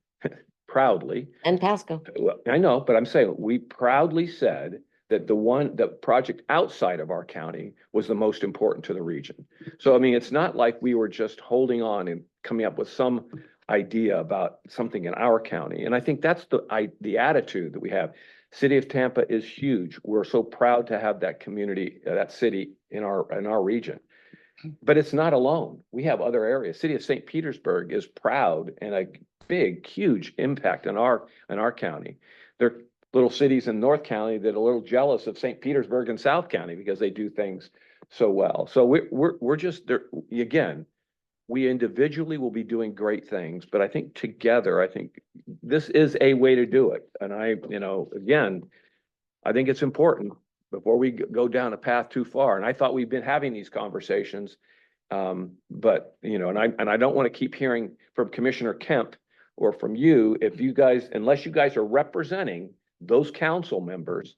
proudly. And Pasco. Well, I know, but I'm saying we proudly said that the project outside of our county was the most important to the region. So, I mean, it's not like we were just holding on and coming up with some idea about something in our county. And I think that's the attitude that we have. City of Tampa is huge. We're so proud to have that community, that city in our region. But it's not alone. We have other areas. City of St. Petersburg is proud and a big, huge impact in our county. There are little cities in North County that are a little jealous of St. Petersburg and South County because they do things so well. So we're just there again. We individually will be doing great things, but I think together, I think this is a way to do it. And again, I think it's important before we go down a path too far. And I thought we've been having these conversations, but and I don't want to keep hearing from Commissioner Kemp or from you unless you guys are representing those council members,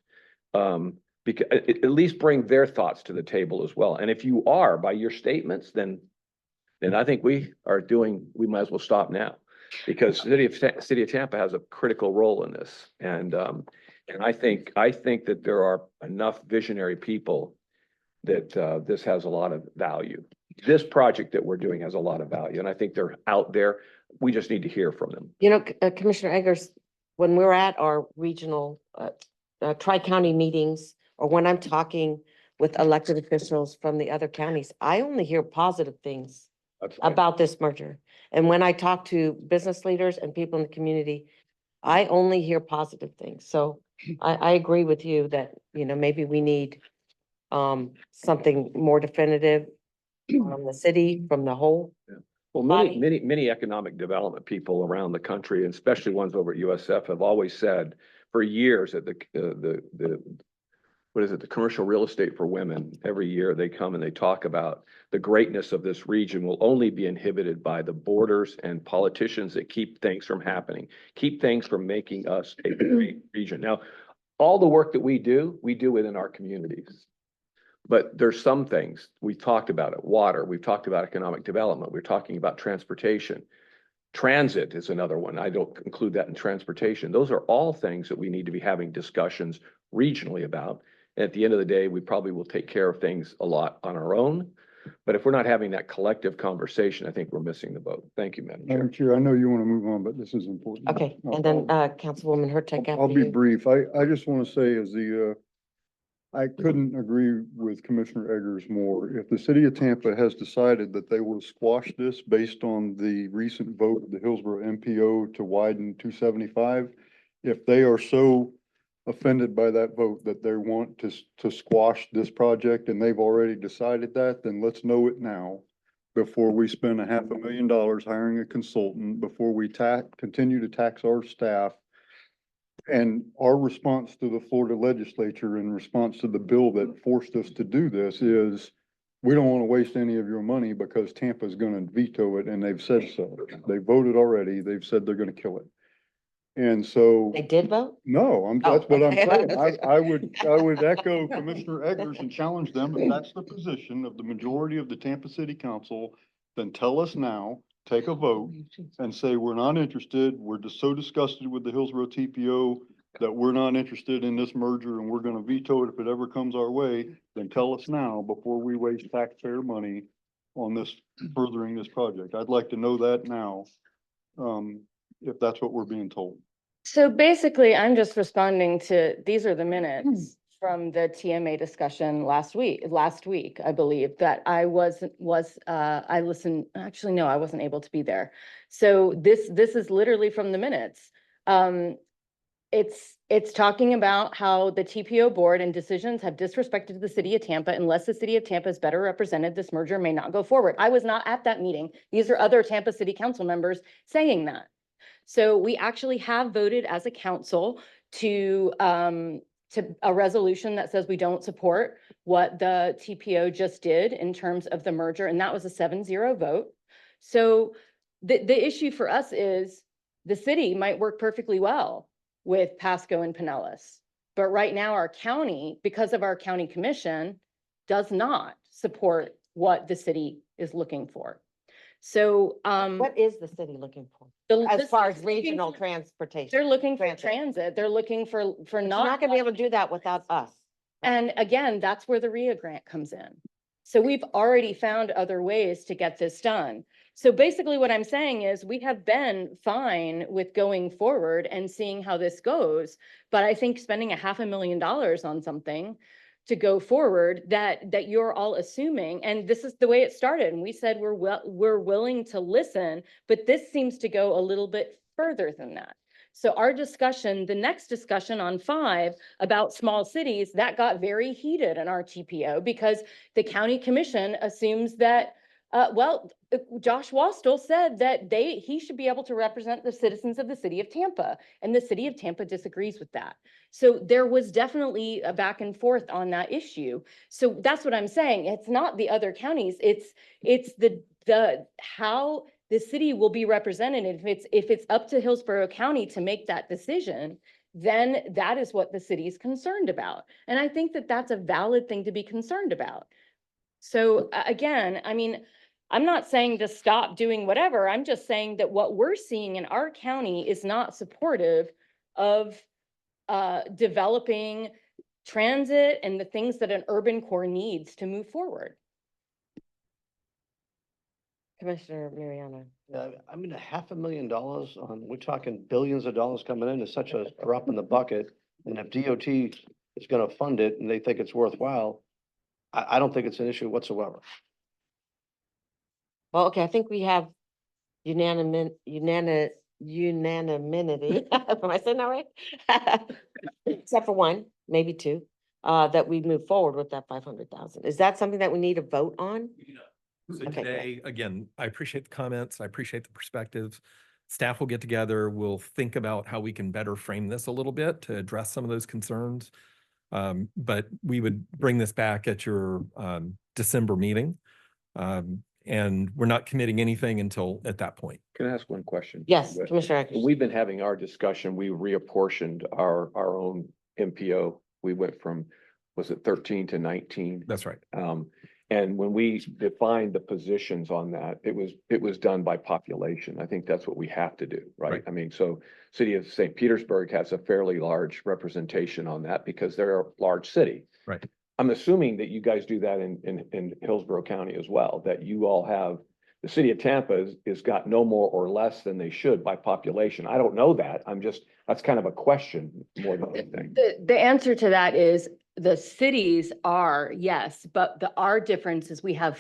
because at least bring their thoughts to the table as well. And if you are by your statements, then I think we might as well stop now, because City of Tampa has a critical role in this. And I think that there are enough visionary people that this has a lot of value. This project that we're doing has a lot of value, and I think they're out there. We just need to hear from them. Commissioner Eggers, when we're at our regional tri-county meetings, or when I'm talking with elected officials from the other counties, I only hear positive things about this merger. And when I talk to business leaders and people in the community, I only hear positive things. So I agree with you that, maybe we need something more definitive from the city, from the whole. Well, Body. many economic development people around the country, and especially ones over at USF, have always said for years that what is it, the commercial real estate for women, every year they come and they talk about the greatness of this region will only be inhibited by the borders and politicians that keep things from happening, keep things from making us a great region. Now, all the work that we do within our communities. But there's some things, we talked about it, water, we've talked about economic development, we're talking about transportation. Transit is another one. I don't include that in transportation. Those are all things that we need to be having discussions regionally about. At the end of the day, we probably will take care of things a lot on our own. But if we're not having that collective conversation, I think we're missing the boat. Thank you, Madam Chair. Madam Chair, I know you want to move on, but this is important. Okay, and then, Councilwoman Hurtak I'll after be you. brief. I just want to say as I couldn't agree with Commissioner Eggers more. If the city of Tampa has decided that they will squash this based on the recent vote of the Hillsborough MPO to widen 275, if they are so offended by that vote that they want to squash this project and they've already decided that, then let's know it now before we spend $500,000 hiring a consultant, before we continue to tax our staff. And our response to the Florida legislature in response to the bill that forced us to do this is, we don't want to waste any of your money because Tampa's going to veto it, and they've said so. They voted already. They've said they're going to kill it. And so. They did vote? No, Oh, that's what I'm okay. saying. I would echo Commissioner Eggers and challenge them. If that's the position of the majority of the Tampa City Council, then tell us now, take a vote and say, we're not interested. We're just so disgusted with the Hillsborough TPO that we're not interested in this merger and we're going to veto it if it ever comes our way. Then tell us now before we waste taxpayer money on this, furthering this project. I'd like to know that now. If that's what we're being told. So basically, I'm just responding to, these are the minutes from the TMA discussion last week, I believe, that I I listened, actually, no, I wasn't able to be there. So this is literally from the minutes. It's talking about how the TPO board and decisions have disrespected the city of Tampa. Unless the city of Tampa is better represented, this merger may not go forward. I was not at that meeting. These are other Tampa City Council members saying that. So we actually have voted as a council to a resolution that says we don't support what the TPO just did in terms of the merger, and that was a 7-0 vote. So the issue for us is the city might work perfectly well with Pasco and Pinellas, but right now our county, because of our county commission, does not support what the city is looking for. So What is the city looking for? the As far as city's looking regional for- transportation? They're looking for Transit. transit. They're looking for You're not gonna be able to do that without us. And again, that's where the RIA grant comes in. So we've already found other ways to get this done. So basically what I'm saying is we have been fine with going forward and seeing how this goes. But I think spending $500,000 on something to go forward that you're all assuming, and this is the way it started. And we said we're willing to listen, but this seems to go a little bit further than that. So our discussion, the next discussion on 5 about small cities, that got very heated in our TPO because the county commission assumes that, Josh Wastel said that he should be able to represent the citizens of the city of Tampa, and the city of Tampa disagrees with that. So there was definitely a back and forth on that issue. So that's what I'm saying. It's not the other counties. It's the how the city will be represented. If it's up to Hillsborough County to make that decision, then that is what the city is concerned about. And I think that that's a valid thing to be concerned about. So again, I mean, I'm not saying to stop doing whatever. I'm just saying that what we're seeing in our county is not supportive of developing transit and the things that an urban core needs to move forward. Commissioner Mariano. Yeah, I mean, $500,000 on, we're talking billions of dollars coming in is such a drop in the bucket. And if DOT is gonna fund it and they think it's worthwhile, I don't think it's an issue whatsoever. Well, okay, I think we have unanimity. Am I saying that right? Except for one, maybe two. that we move forward with that 500,000. Is that something that we need to vote on? So Okay, today, again, I appreciate the comments. I appreciate the perspectives. Staff will get together. We'll think about how we can better frame this a little bit to address some of those concerns. But we would bring this back at your December meeting. And we're not committing anything until at that point. Can I ask one question? Yes, When Commissioner Ackers. we've been having our discussion, we reapportioned our own MPO. We went from, was it 13 to 19? That's right. And when we defined the positions on that, it was done by population. I think that's what we have to do, right? Right. I mean, so City of St. Petersburg has a fairly large representation on that because they're a large city. Right. I'm assuming that you guys do that in Hillsborough County as well, that you all have, the city of Tampa is got no more or less than they should by population. I don't know that. That's kind of a question more than anything. The answer to that is the cities are, yes, but our difference is we have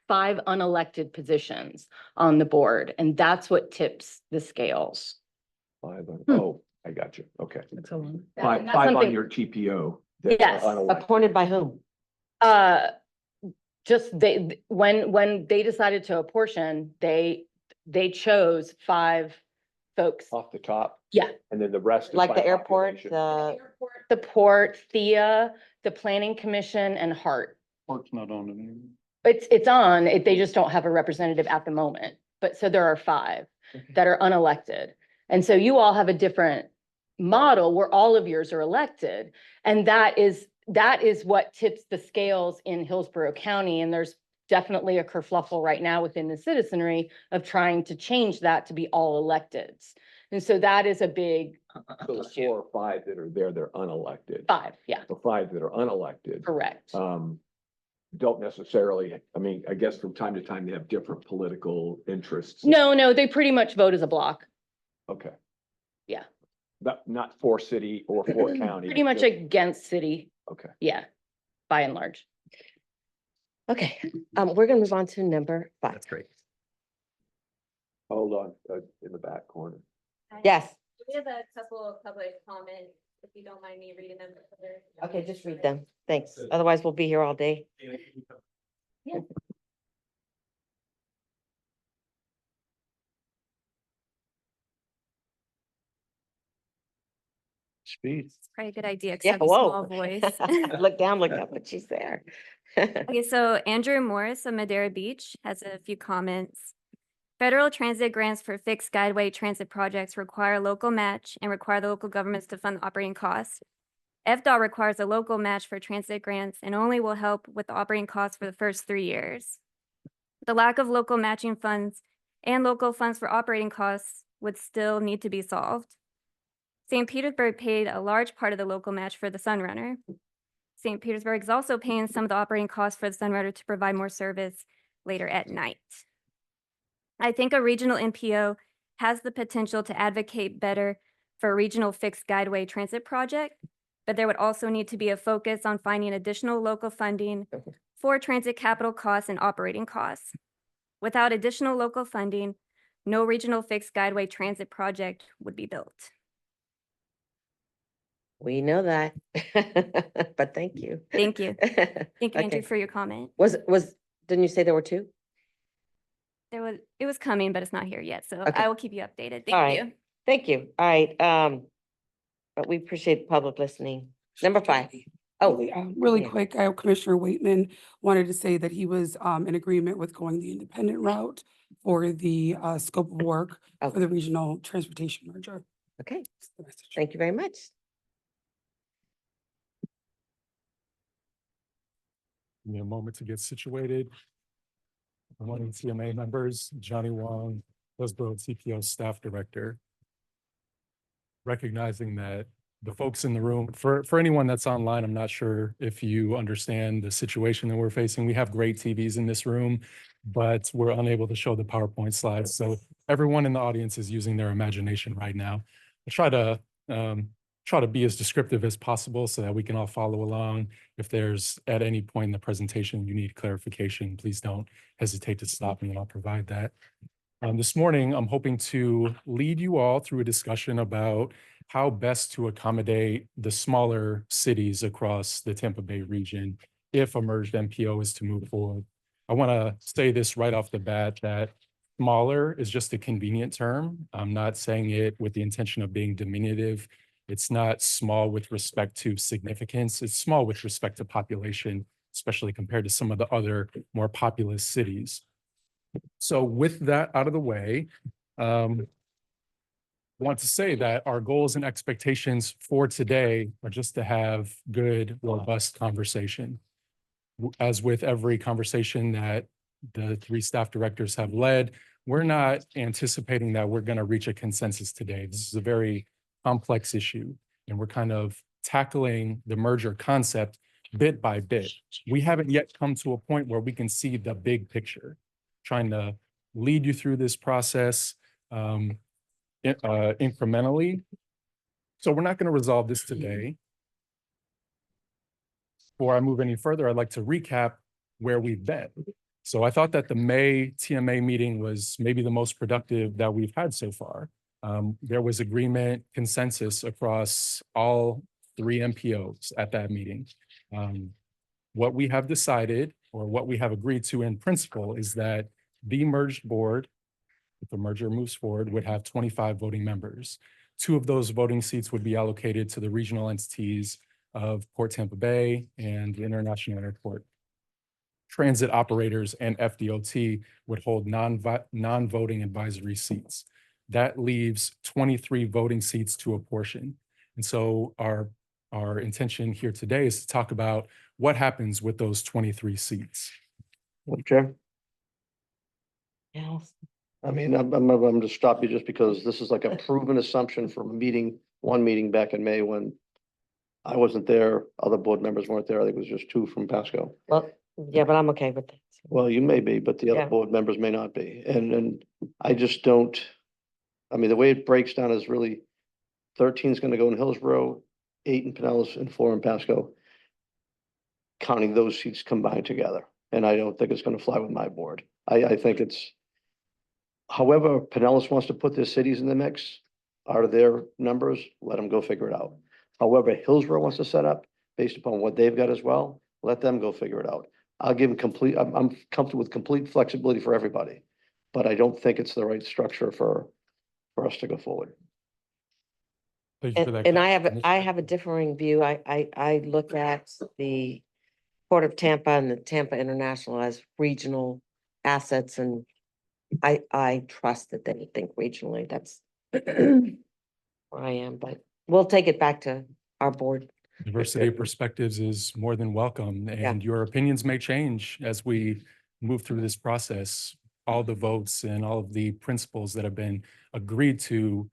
5 unelected positions on the board, and that's what tips the scales. Oh, I got you. Okay. That's a lot. Five And that's on something- your TPO. that are Yes. unelected. Appointed by whom? Just when they decided to apportion, they chose 5 folks. Off the top. Yeah. And then the rest. is Like by the airport, population. The port, Thea, the planning commission, and Hart. Park's not on it anymore. It's on, they just don't have a representative at the moment. But so there are 5 that are unelected. And so you all have a different model where all of yours are elected. And that is what tips the scales in Hillsborough County. And there's definitely a kerfluffle right now within the citizenry of trying to change that to be all electeds. And so that is a big So the 4 or 5 that are there, they're unelected. 5, yeah, The 5 that are unelected. correct. Don't necessarily, I mean, I guess from time to time, they have different political interests. No, they pretty much vote as a block. Okay. Yeah. But not for city or for county. Pretty much just- against city, Okay. yeah, by and large. Okay, we're gonna move on to number 5. That's great. Hold on, in the back corner. Yes, We have a couple of public comments, if you don't mind me reading them. okay, just read them. Thanks. Otherwise, we'll be here all day. Speed. Probably a good idea, Yeah, except a whoa. small voice. Look down, look up, but she's there. Okay, so Andrew Morris of Madeira Beach has a few comments. Federal transit grants for fixed guideway transit projects require local match and require the local governments to fund the operating costs. FDOT requires a local match for transit grants and only will help with the operating costs for the first 3 years. The lack of local matching funds and local funds for operating costs would still need to be solved. St. Petersburg paid a large part of the local match for the Sunrunner. St. Petersburg is also paying some of the operating costs for the Sunrunner to provide more service later at night. I think a regional MPO has the potential to advocate better for a regional fixed guideway transit project, but there would also need to be a focus on finding additional local funding for transit capital costs and operating costs. Without additional local funding, no regional fixed guideway transit project would be built. We know that, but thank you. Thank you. Thank you, Andrew, Okay. for your comment. Didn't you say there were 2? It was coming, but it's not here yet, so Okay. I will keep you updated. All Thank right. you. Thank you. All right, but we appreciate public listening. Number 5. Oh, Really yeah. quick, Commissioner Waitman wanted to say that he was in agreement with going the independent route for the scope of work Oh. for the regional transportation merger. Okay, That's the message. thank you very much. Give me a moment to get situated. Good morning, TMA members, Johnny Wong, Hillsborough TPO Staff Director. Recognizing that the folks in the room, for anyone that's online, I'm not sure if you understand the situation that we're facing. We have great TVs in this room, but we're unable to show the PowerPoint slides. So everyone in the audience is using their imagination right now. I try to be as descriptive as possible so that we can all follow along. If there's at any point in the presentation you need clarification, please don't hesitate to stop me and I'll provide that. This morning, I'm hoping to lead you all through a discussion about how best to accommodate the smaller cities across the Tampa Bay region if a merged MPO is to move forward. I want to say this right off the bat that smaller is just a convenient term. I'm not saying it with the intention of being diminutive. It's not small with respect to significance. It's small with respect to population, especially compared to some of the other more populous cities. So with that out of the way, want to say that our goals and expectations for today are just to have good, robust conversation. As with every conversation that the 3 staff directors have led, we're not anticipating that we're going to reach a consensus today. This is a very complex issue, and we're kind of tackling the merger concept bit by bit. We haven't yet come to a point where we can see the big picture. Trying to lead you through this process incrementally. So we're not going to resolve this today. Before I move any further, I'd like to recap where we've been. So I thought that the May TMA meeting was maybe the most productive that we've had so far. There was agreement, consensus across all 3 MPOs at that meeting. What we have decided, or what we have agreed to in principle, is that the merged board, if the merger moves forward, would have 25 voting members. 2 of those voting seats would be allocated to the regional entities of Port Tampa Bay and the International Airport. Transit operators and FDOT would hold non-voting advisory seats. That leaves 23 voting seats to apportion. And so our intention here today is to talk about what happens with those 23 seats. Madam Chair? Yes. I mean, I'm going to stop you just because this is like a proven assumption from one meeting back in May when I wasn't there, other board members weren't there. I think it was just 2 from Pasco. Well, yeah, but I'm okay with that. Well, you may be, but the other Yeah. board members may not be. And I just don't, I mean, the way it breaks down is really 13 is going to go in Hillsborough, 8 in Pinellas, and 4 in Pasco, counting those seats combined together. And I don't think it's going to fly with my board. I think it's, however Pinellas wants to put their cities in the mix, out of their numbers, let them go figure it out. However Hillsborough wants to set up, based upon what they've got as well, let them go figure it out. I'll give them complete, I'm comfortable with complete flexibility for everybody, but I don't think it's the right structure for us to go forward. Thank you for that. And I have a differing view. I look at the Port of Tampa and the Tampa International as regional assets, and I trust that they think regionally. That's where I am, but we'll take it back to our board. Diversity of perspectives is more than welcome, and your opinions may change as we move through this process. All the votes and all of the principles that have been agreed to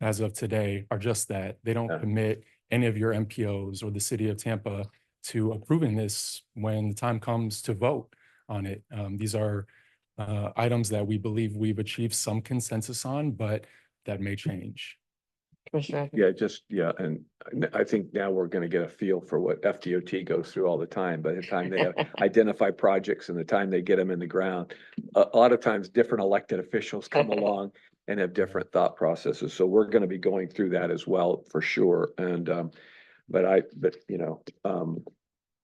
as of today are just that. They don't commit any of your MPOs or the city of Tampa to approving this when the time comes to vote on it. These are items that we believe we've achieved some consensus on, but that may change. Commissioner. Yeah, and I think now we're going to get a feel for what FDOT goes through all the time. By the time they identify projects and the time they get them in the ground, a lot of times different elected officials come along and have different thought processes. So we're going to be going through that as well for sure. And but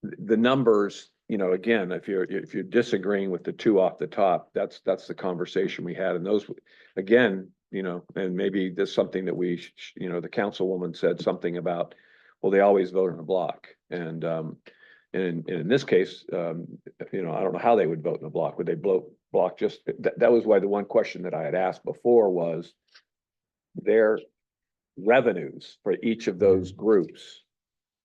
the numbers, again, if you're disagreeing with the 2 off the top, that's the conversation we had. And those, again, and maybe there's something that we, the councilwoman said something about, well, they always vote in a block. And in this case, I don't know how they would vote in a block. Would they block just, that was why the one question that I had asked before was their revenues for each of those groups.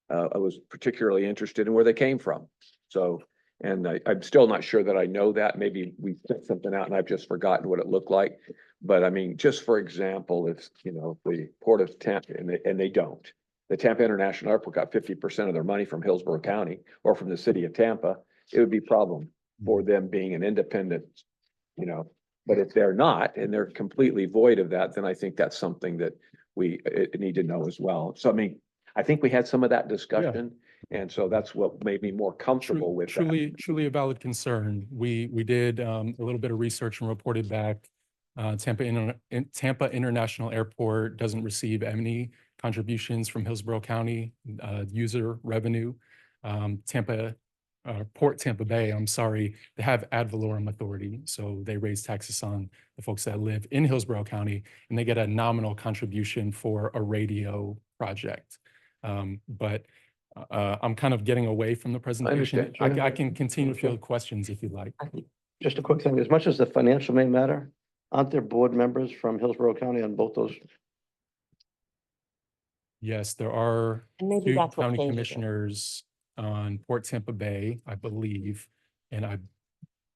I was particularly interested in where they came from. So, and I'm still not sure that I know that. Maybe we sent something out and I've just forgotten what it looked like. But I mean, just for example, if, the Port of Tampa, and they don't, the Tampa International Airport got 50% of their money from Hillsborough County or from the city of Tampa, it would be a problem for them being an independent, but if they're not, and they're completely void of that, then I think that's something that we need to know as well. So, I mean, I think we had some of that discussion. And so that's what made me more comfortable with that. Truly a valid concern. We did a little bit of research and reported back. Tampa International Airport doesn't receive any contributions from Hillsborough County, user revenue. Port Tampa Bay, I'm sorry, they have ad valorem authority. So they raise taxes on the folks that live in Hillsborough County, and they get a nominal contribution for a radio project. But I'm kind of getting away from the presentation. understand. I can continue to field questions if you'd like. Just a quick thing, as much as the financial may matter, aren't there board members from Hillsborough County on both those? Yes, there are And maybe two that's what county changes it. commissioners on Port Tampa Bay, I believe. And I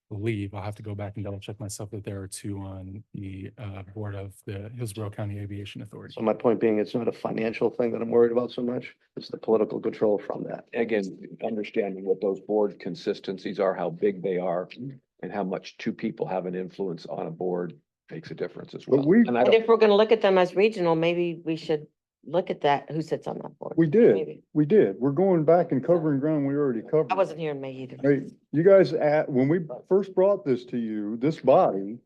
believe, I'll have to go back and double check myself, that there are two on the board of the Hillsborough County Aviation Authority. So my point being, it's not a financial thing that I'm worried about so much. It's the political control from that. Again, understanding what those board consistencies are, how big they are, and how much two people have an influence on a board makes a difference as well. But we- And I And don't, if we're gonna look at them as regional, maybe we should look at that, who sits on that board. We did, Maybe. we did. We're going back and covering ground we already covered. I wasn't here in May either. Hey, you guys, when we first brought this to you, this body,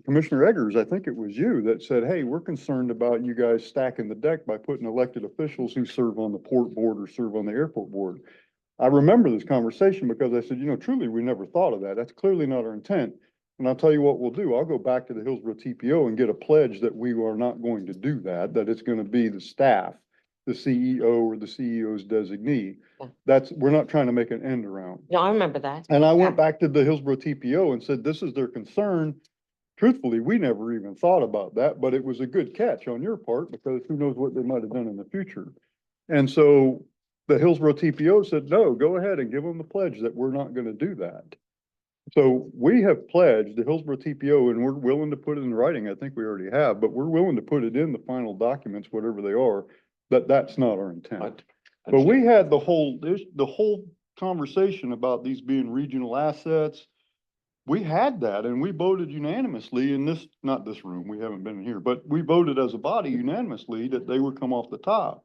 Commissioner Eggers, I think it was you that said, hey, we're concerned about you guys stacking the deck by putting elected officials who serve on the port board or serve on the airport board. I remember this conversation because I said, truly, we never thought of that. That's clearly not our intent. And I'll tell you what we'll do. I'll go back to the Hillsborough TPO and get a pledge that we are not going to do that, that it's going to be the staff, the CEO or the CEO's designee. Yeah. We're not trying to make an end around. No, I remember that. And I went back to the Hillsborough TPO and said, this is their concern. Truthfully, we never even thought about that, but it was a good catch on your part because who knows what they might have done in the future. And so the Hillsborough TPO said, no, go ahead and give them the pledge that we're not going to do that. So we have pledged the Hillsborough TPO, and we're willing to put it in writing. I think we already have, but we're willing to put it in the final documents, whatever they are, that that's not our intent. But we had the whole conversation about these being regional assets. We had that and we voted unanimously in this, not this room, we haven't been in here, but we voted as a body unanimously that they would come off the top.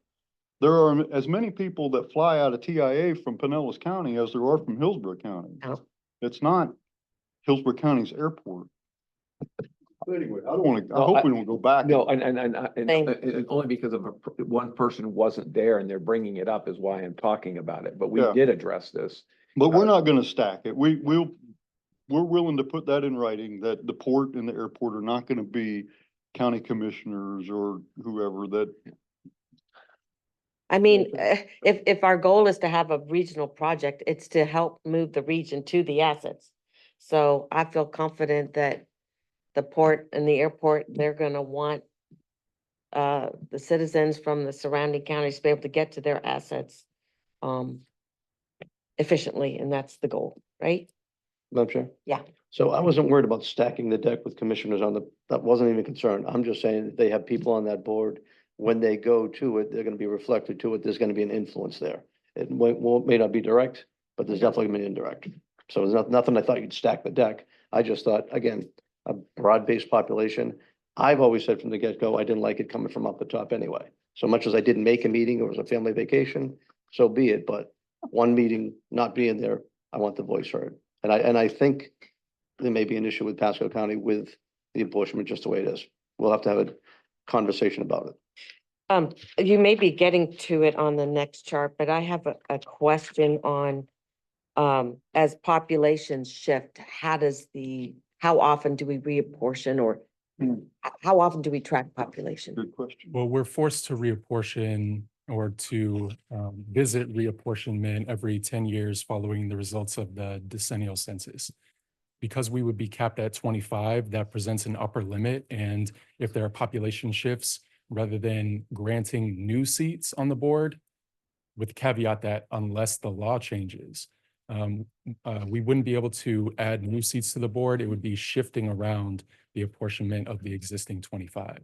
There are as many people that fly out of TIA from Pinellas County as there are from Hillsborough County. Oh. It's not Hillsborough County's airport. But anyway, I don't want to, I No, hope we don't go back. no, Same. and only because of one person wasn't there and they're bringing it up is why I'm talking about it. But we Yeah. did address this. But we're not gonna stack it. We're willing to put that in writing, that the port and the airport are not gonna be county commissioners or whoever that. I mean, if our goal is to have a regional project, it's to help move the region to the assets. So I feel confident that the port and the airport, they're gonna want the citizens from the surrounding counties to be able to get to their assets efficiently, and that's the goal, right? Madam Chair? Yeah. So I wasn't worried about stacking the deck with commissioners that wasn't even concerned. I'm just saying that they have people on that board. When they go to it, they're gonna be reflected to it. There's gonna be an influence there. It may not be direct, but there's definitely gonna be indirect. So there's nothing I thought you'd stack the deck. I just thought, again, a broad-based population. I've always said from the get-go, I didn't like it coming from up the top anyway. So much as I didn't make a meeting, it was a family vacation, so be it. But one meeting not being there, I want the voice heard. And I think there may be an issue with Pasco County with the apportionment just the way it is. We'll have to have a conversation about it. You may be getting to it on the next chart, but I have a question on as populations shift, how often do we reapportion or how often do we track population? Good question. Well, we're forced to reapportion or to visit reapportionment every 10 years following the results of the decennial census. Because we would be capped at 25, that presents an upper limit. And if there are population shifts, rather than granting new seats on the board, with the caveat that unless the law changes, we wouldn't be able to add new seats to the board. It would be shifting around the apportionment of the existing 25.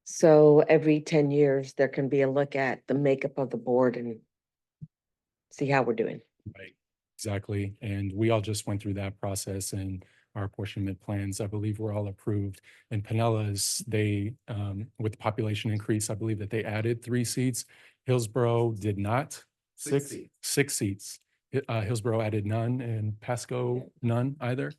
So every 10 years, there can be a look at the makeup of the board and see how we're doing. Right, exactly. And we all just went through that process, and our apportionment plans, I believe, were all approved. In Pinellas, they, with the population increase, I believe that they added 3 seats. Hillsborough did not. Six seats. Hillsborough added none, and Pasco none either.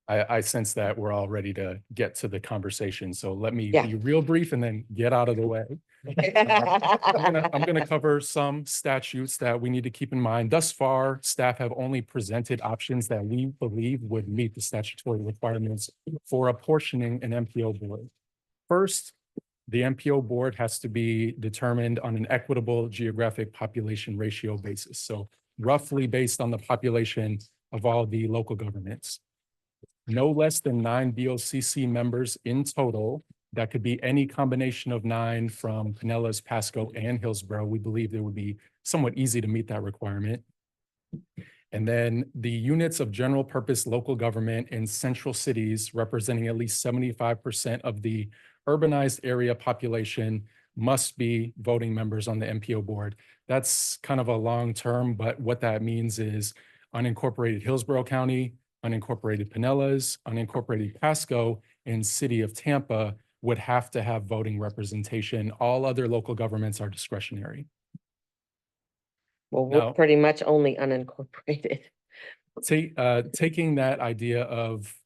I sense that we're all ready to get to the conversation. So let me Yeah. be real brief and then get out of the way. I'm gonna cover some statutes that we need to keep in mind. Thus far, staff have only presented options that we believe would meet the statutory requirements for apportioning an MPO board. First, the MPO board has to be determined on an equitable geographic population ratio basis. So roughly based on the population of all the local governments. No less than 9 BOCC members in total. That could be any combination of 9 from Pinellas, Pasco, and Hillsborough. We believe it would be somewhat easy to meet that requirement. And then the units of general purpose local government in central cities representing at least 75% of the urbanized area population must be voting members on the MPO board. That's kind of a long term, but what that means is unincorporated Hillsborough County, unincorporated Pinellas, unincorporated Pasco, and city of Tampa would have to have voting representation. All other local governments are discretionary. Well, we're Now- pretty much only unincorporated. Taking that idea of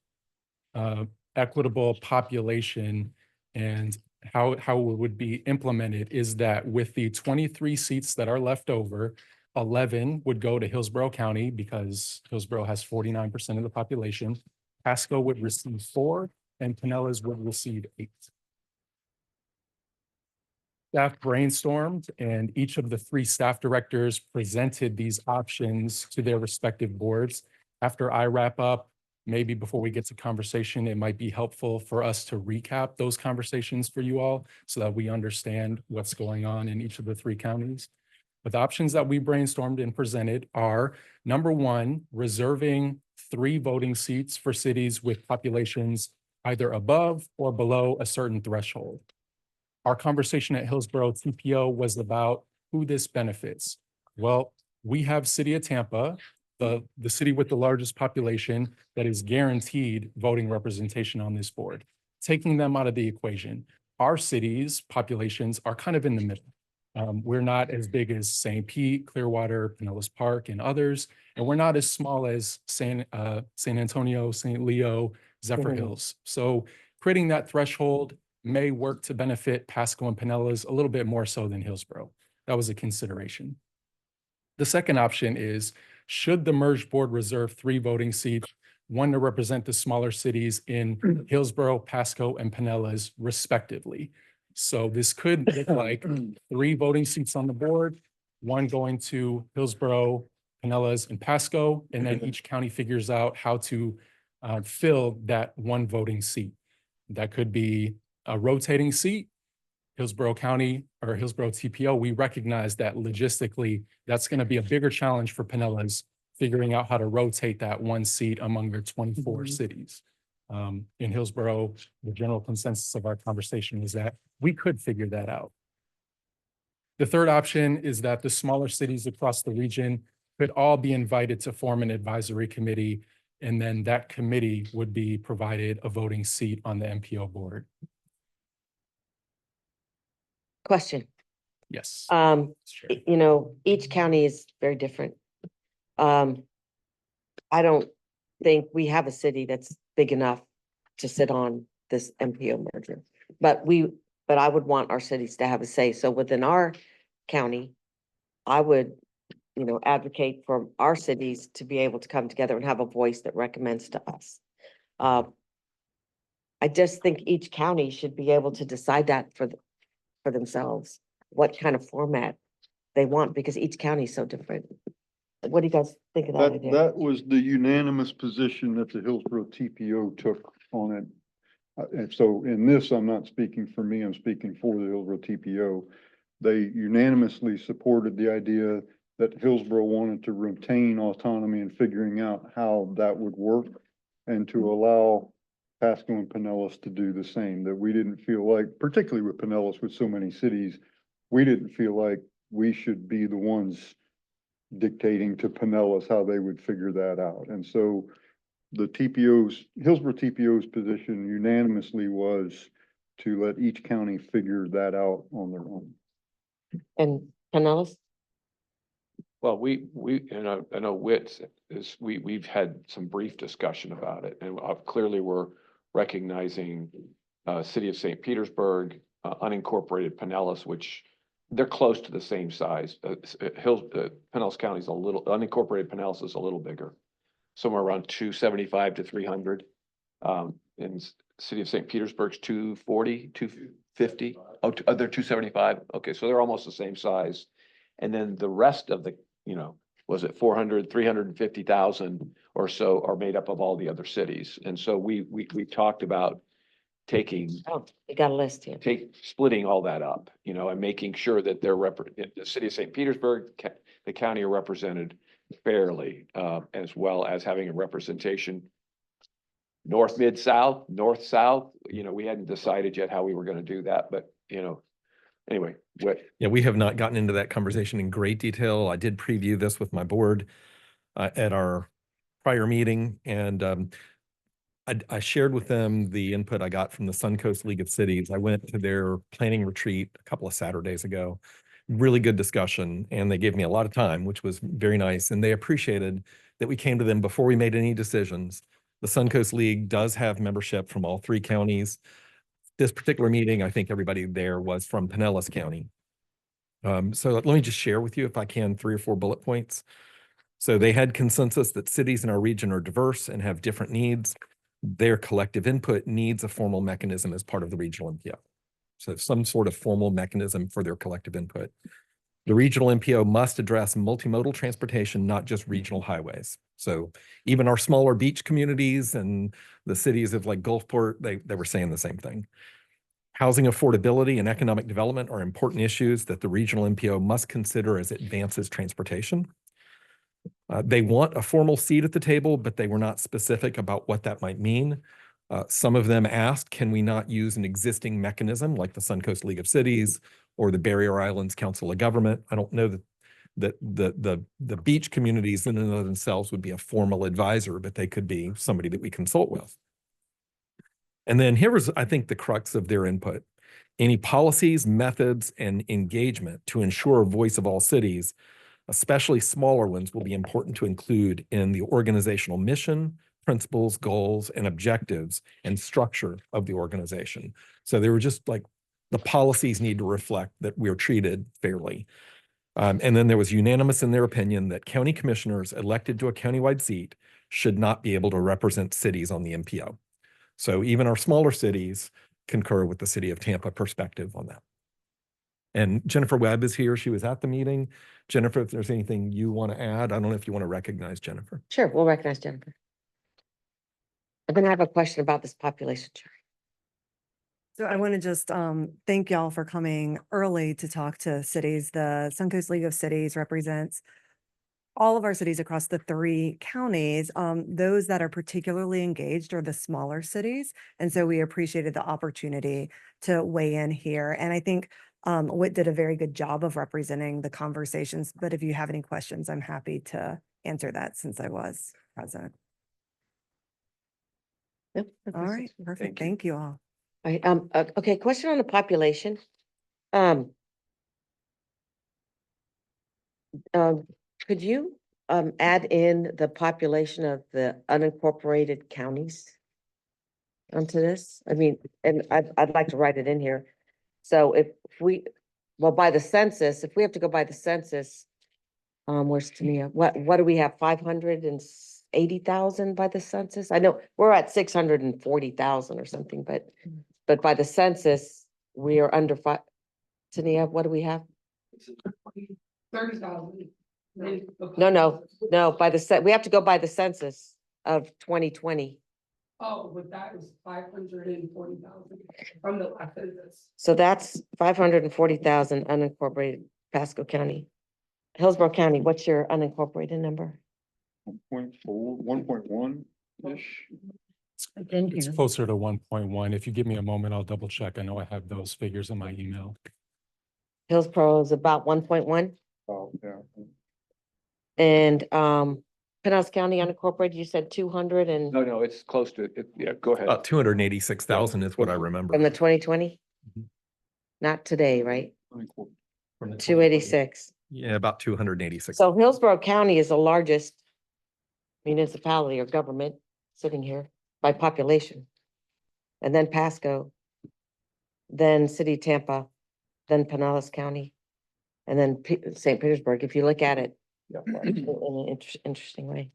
equitable population and how it would be implemented is that with the 23 seats that are left over, 11 would go to Hillsborough County because Hillsborough has 49% of the population. Pasco would receive 4 and Pinellas would receive 8. Staff brainstormed and each of the 3 staff directors presented these options to their respective boards. After I wrap up, maybe before we get to conversation, it might be helpful for us to recap those conversations for you all so that we understand what's going on in each of the 3 counties. But the options that we brainstormed and presented are, number 1, reserving 3 voting seats for cities with populations either above or below a certain threshold. Our conversation at Hillsborough TPO was about who this benefits. Well, we have City of Tampa, the city with the largest population that is guaranteed voting representation on this board. Taking them out of the equation, our cities' populations are kind of in the middle. We're not as big as St. Pete, Clearwater, Pinellas Park, and others, and we're not as small as San Antonio, St. Leo, Zephyr Hills. So creating that threshold may work to benefit Pasco and Pinellas a little bit more so than Hillsborough. That was a consideration. The second option is, should the merged board reserve 3 voting seats, 1 to represent the smaller cities in Hillsborough, Pasco, and Pinellas respectively. So this could look like 3 voting seats on the board, 1 going to Hillsborough, Pinellas, and Pasco, and then each county figures out how to fill that 1 voting seat. That could be a rotating seat. Hillsborough County or Hillsborough TPO, we recognize that logistically, that's going to be a bigger challenge for Pinellas, figuring out how to rotate that 1 seat among their 24 cities. In Hillsborough, the general consensus of our conversation is that we could figure that out. The third option is that the smaller cities across the region could all be invited to form an advisory committee, and then that committee would be provided a voting seat on the MPO board. Question. Yes. You know, each county is very different. I don't think we have a city that's big enough to sit on this MPO merger, but I would want our cities to have a say. So within our county, I would, you know, advocate for our cities to be able to come together and have a voice that recommends to us. I just think each county should be able to decide that for themselves, what kind of format they want, because each county is so different. What do you guys think of that idea? That was the unanimous position that the Hillsborough TPO took on it. And so in this, I'm not speaking for me, I'm speaking for the Hillsborough TPO. They unanimously supported the idea that Hillsborough wanted to retain autonomy in figuring out how that would work and to allow Pasco and Pinellas to do the same. That we didn't feel like, particularly with Pinellas with so many cities, we didn't feel like we should be the ones dictating to Pinellas how they would figure that out. And so the Hillsborough TPO's position unanimously was to let each county figure that out on their own. And Pinellas? Well, and I know Wits is, we've had some brief discussion about it, and clearly we're recognizing city of St. Petersburg, unincorporated Pinellas, which they're close to the same size. Pinellas County is a little, unincorporated Pinellas is a little bigger, somewhere around 275 to 300. And city of St. Petersburg's 240, 250. Oh, they're 275. Okay, so they're almost the same size. And then the rest of the, was it 400, 350,000 or so are made up of all the other cities. And so we talked about taking, Oh, you got a list here. splitting all that up, and making sure that they're the city of St. Petersburg, the county are represented fairly, as well as having a representation north, mid, south, north, south. We hadn't decided yet how we were going to do that, but anyway, Yeah, we have not gotten into that conversation in great detail. I did preview this with my board at our prior meeting, and I shared with them the input I got from the Suncoast League of Cities. I went to their planning retreat a couple of Saturdays ago. Really good discussion, and they gave me a lot of time, which was very nice. And they appreciated that we came to them before we made any decisions. The Suncoast League does have membership from all 3 counties. This particular meeting, I think everybody there was from Pinellas County. So let me just share with you, if I can, 3 or 4 bullet points. So they had consensus that cities in our region are diverse and have different needs. Their collective input needs a formal mechanism as part of the regional MPO. So some sort of formal mechanism for their collective input. The regional MPO must address multimodal transportation, not just regional highways. So even our smaller beach communities and the cities of like Gulfport, they were saying the same thing. Housing affordability and economic development are important issues that the regional MPO must consider as it advances transportation. They want a formal seat at the table, but they were not specific about what that might mean. Some of them asked, can we not use an existing mechanism like the Suncoast League of Cities or the Barrier Islands Council of Government? I don't know that the beach communities in and of themselves would be a formal advisor, but they could be somebody that we consult with. And then here was, I think, the crux of their input. Any policies, methods, and engagement to ensure a voice of all cities, especially smaller ones, will be important to include in the organizational mission, principles, goals, and objectives and structure of the organization. So they were just like, the policies need to reflect that we're treated fairly. And then there was unanimous in their opinion that county commissioners elected to a countywide seat should not be able to represent cities on the MPO. So even our smaller cities concur with the city of Tampa perspective on that. And Jennifer Webb is here. She was at the meeting. Jennifer, if there's anything you want to add, I don't know if you want to recognize Jennifer. Sure, we'll recognize Jennifer. I'm going to have a question about this population chart. So I want to just thank y'all for coming early to talk to cities. The Suncoast League of Cities represents all of our cities across the 3 counties. Those that are particularly engaged are the smaller cities. And so we appreciated the opportunity to weigh in here. And I think Whit did a very good job of representing the conversations. But if you have any questions, I'm happy to answer that since I was present. Nope, no All right, questions. perfect. Thank you all. All right, okay, question on the population. Could you add in the population of the unincorporated counties onto this? I mean, and I'd like to write it in here. So if we, well, by the census, if we have to go by the census, where's Tania? What do we have? 580,000 by the census? I know we're at 640,000 or something, but by the census, we are under 5. Tania, what do we have? 30,000. No, by the we have to go by the census of 2020. Oh, but that is 540,000 from the last census. So that's 540,000 unincorporated Pasco County. Hillsborough County, what's your unincorporated number? 1.1-ish. It's closer to 1.1. If you give me a moment, I'll double check. I know I have those figures in my email. Hillsborough is about 1.1. Oh, yeah. And Pinellas County unincorporated, you said 200 and No, it's close to it. Yeah, go ahead. About 286,000 is what I remember. from the 2020? Mhm. Not today, right? From the 286. Yeah, about 286. So Hillsborough County is the largest municipality or government sitting here by population. And then Pasco, then City of Tampa, then Pinellas County, and then St. Petersburg, if you look at it Yeah. in an interesting way.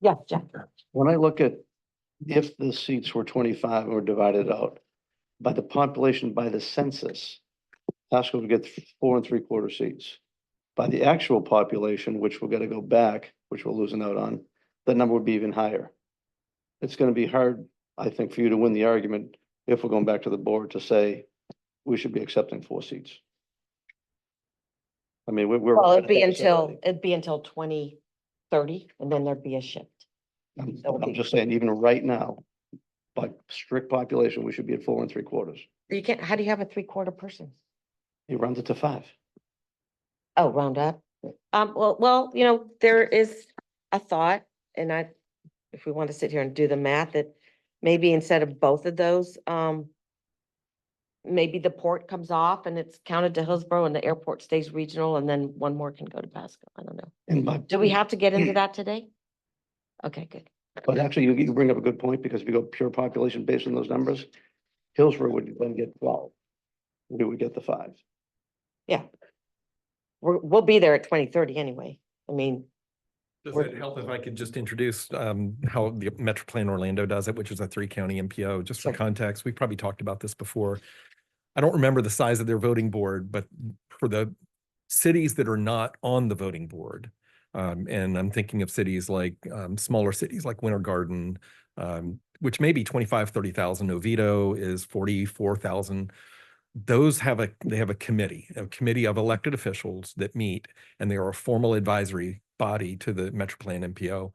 Yeah, Jack. When I look at if the seats were 25 and were divided out by the population, by the census, Pasco would get 4 3/4 seats. By the actual population, which we're gonna go back, which we're losing out on, the number would be even higher. It's gonna be hard, I think, for you to win the argument if we're going back to the board to say we should be accepting 4 seats. I mean, we're. Well, it'd be until 2030, and then there'd be a shift. I'm just saying, even right now, by strict population, we should be at 4 3/4. You can't, how do you have a 3/4 person? He runs it to 5. Oh, round up. Well, there is a thought, and if we want to sit here and do the math, that maybe instead of both of those, maybe the port comes off and it's counted to Hillsborough and the airport stays regional, and then one more can go to Pasco. I don't know. And Do we have to get into that today? Okay, good. but actually, you bring up a good point, because if you go pure population based on those numbers, Hillsborough would then get 12. We would get the 5. Yeah. We'll be there at 2030 anyway. I mean, Does it help if I could just introduce how the Metro Plan Orlando does it, which is a 3-county MPO, just for Sure. context? We've probably talked about this before. I don't remember the size of their voting board, but for the cities that are not on the voting board, and I'm thinking of cities like smaller cities like Winter Garden, which may be 25, 30,000. Oviedo is 44,000. Those have a committee of elected officials that meet, and they are a formal advisory body to the Metro Plan MPO.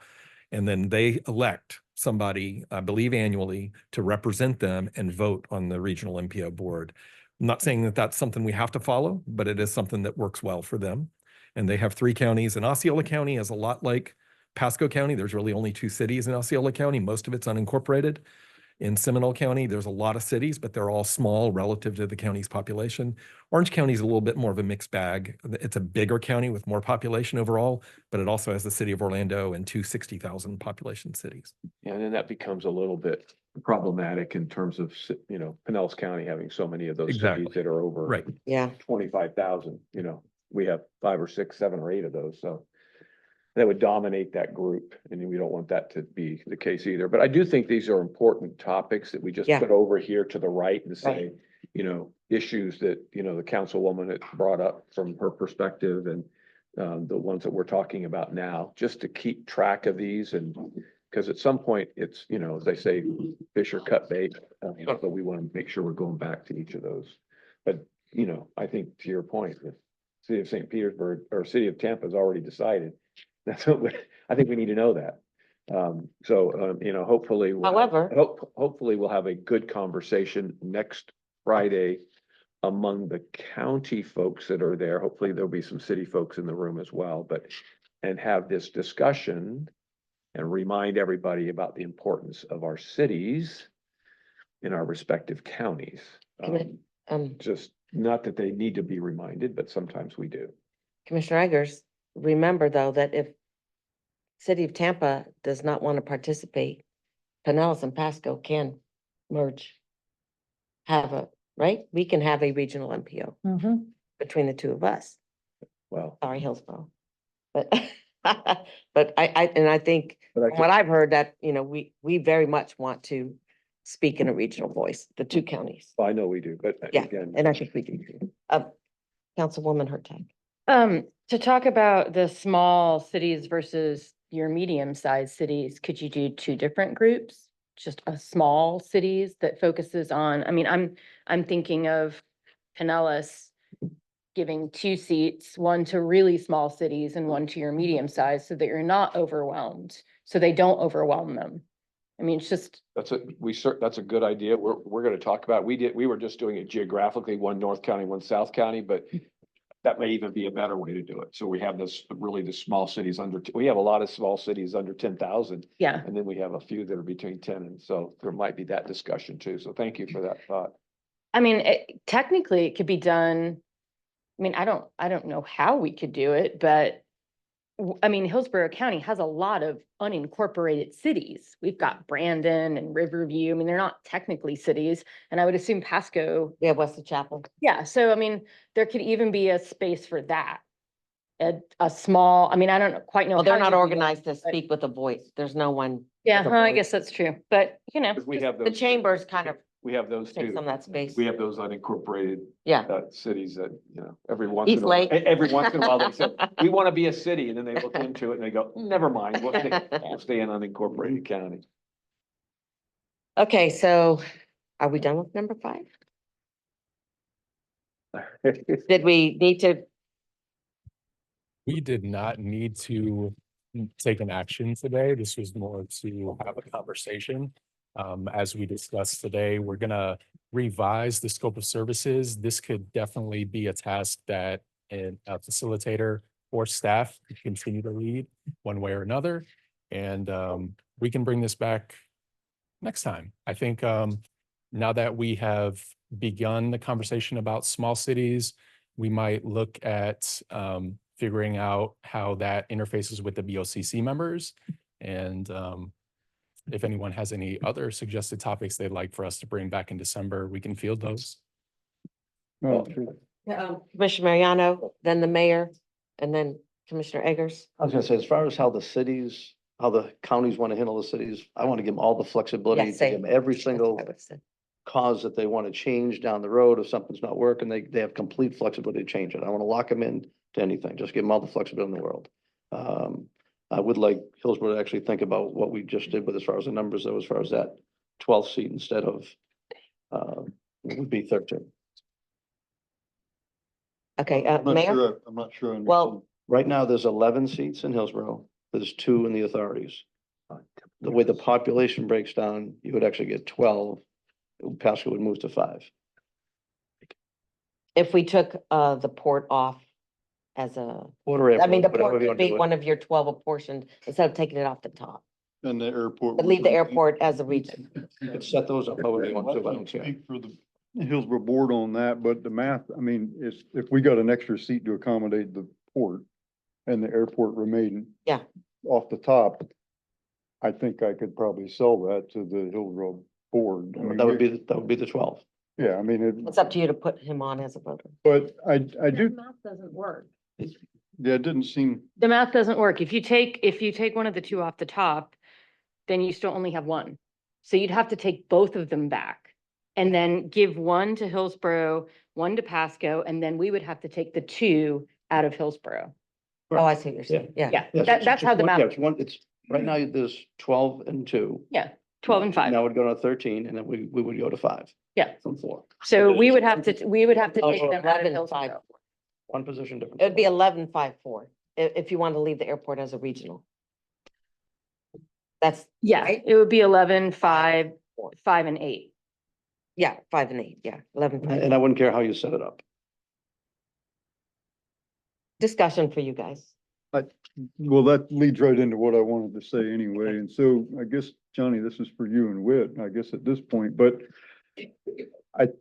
And then they elect somebody, I believe annually, to represent them and vote on the regional MPO board. I'm not saying that that's something we have to follow, but it is something that works well for them. And they have 3 counties, and Osceola County is a lot like Pasco County. There's really only 2 cities in Osceola County. Most of it's unincorporated. In Seminole County, there's a lot of cities, but they're all small relative to the county's population. Orange County is a little bit more of a mixed bag. It's a bigger county with more population overall, but it also has the city of Orlando and 2 60,000 population cities. Yeah, and then that becomes a little bit problematic in terms of, Pinellas County having so many of those Exactly. cities that are over Right. yeah. 25,000, we have 5 or 6, 7 or 8 of those, so that would dominate that group, and we don't want that to be the case either. But I do think these are important topics that we just Yeah. put over here to the right and say, Right. Issues that, the councilwoman had brought up from her perspective, and the ones that we're talking about now, just to keep track of these. And because at some point it's, as they say, fish or cut bait, but we want to make sure we're going back to each of those. But, I think to your point, the city of St. Petersburg or city of Tampa has already decided. That's what I think we need to know that. Hopefully. However- Hopefully we'll have a good conversation next Friday among the county folks that are there. Hopefully there'll be some city folks in the room as well, and have this discussion and remind everybody about the importance of our cities in our respective counties. Just not that they need to be reminded, but sometimes we do. Commissioner Eggers, remember though, that if City of Tampa does not want to participate, Pinellas and Pasco can merge. Right? We can have a regional MPO between the 2 of us. Well, Sorry, Hillsborough. But, but I think But I from what I've heard that, we very much want to speak in a regional voice, the 2 counties. I know we do, but Yeah, again. and I think we do too. Councilwoman Hurtag. To talk about the small cities versus your medium-sized cities, could you do 2 different groups? Just a small cities that focuses on, I'm thinking of Pinellas giving 2 seats, one to really small cities and one to your medium-sized, so that you're not overwhelmed, so they don't overwhelm them. It's just. That's a good idea. We're gonna talk about, we were just doing it geographically, one North County, one South County, but that may even be a better way to do it. So we have the small cities we have a lot of small cities under 10,000. Yeah. And then we have a few that are between 10. And so there might be that discussion too. So thank you for that thought. Technically it could be done I mean, I don't know how we could do it, but I mean, Hillsborough County has a lot of unincorporated cities. We've got Brandon and Riverview. I mean, they're not technically cities, and I would assume Pasco. Yeah, Wesley Chapel. Yeah, so I mean, there could even be a space for that. A small, I mean, I don't quite know. Well, they're how not you do that, organized to but- speak with a voice. There's no one. Yeah, with a well, I voice. guess that's true, but you know. We have The those, chambers kind of we have those take too. some of that space. We have those unincorporated Yeah. cities that, you know, every once East in a while, Lake. every once in a while they say, we want to be a city, and then they look into it and they go, never mind, we'll stay in unincorporated county. Okay, so are we done with number 5? Did we need to? We did not need to take an action today. This was more to have a conversation. As we discussed today, we're gonna revise the scope of services. This could definitely be a task that a facilitator or staff could continue to lead one way or another. And we can bring this back next time. I think now that we have begun the conversation about small cities, we might look at figuring out how that interfaces with the BOCC members. And if anyone has any other suggested topics they'd like for us to bring back in December, we can field those. No, sure. Commissioner Mariano, then the mayor, and then Commissioner Eggers. I was gonna say, as far as how the cities, how the counties want to handle the cities, I want to give them all the flexibility Yeah, to same. give them every That's single what I would've said. cause that they want to change down the road. If something's not working, they have complete flexibility to change it. I want to lock them in to anything, just give them all the flexibility in the world. I would like Hillsborough to actually think about what we just did with as far as the numbers, though, as far as that 12th seat instead of, it would be 13. Okay, I'm not mayor? sure, I'm not sure. I Well- understand. Right now, there's 11 seats in Hillsborough. There's 2 in the authorities. The way the population breaks down, you would actually get 12. Pasco would move to 5. If we took the port off as a, Order I mean, the airport, port whatever you could want to be do it. one of your 12 apportioned instead of taking it off the top. And the airport. But would leave the remain. airport as a region. You could set those up however you want to, but I don't care. Speak for the Hillsborough board on that, but the math, I mean, is if we got an extra seat to accommodate the port and the airport remain. Yeah. Off the top, I think I could probably sell that to the Hillsborough board. I mean, That would be the 12. Yeah, I mean, It's up to you to put him on as a voter. but I The do, math doesn't work. yeah, it didn't seem, The math doesn't work. If you take one of the 2 off the top, then you still only have 1. So you'd have to take both of them back and then give 1 to Hillsborough, 1 to Pasco, and then we would have to take the 2 out of Hillsborough. Oh, I see what you're saying. Yeah. Yeah, Yes, that's how the math, It's one, it's, right now, there's 12 and 2. yeah, 12 and 5. Now it'd go to 13, and then we would go to 5. Yeah. From 4. So we would have to take Oh, them out of 11, 5. Hillsborough. One position difference. It'd be 11-5-4 if you want to leave the airport as a regional. That's, Yeah, Right? it would be 11, 5, 5 and 8. yeah, 5 and 8. Yeah, 11, 5. And I wouldn't care how you set it up. Discussion for you guys. well, that leads right into what I wanted to say anyway. And so I guess, Johnny, this is for you and Whit, I guess at this point, but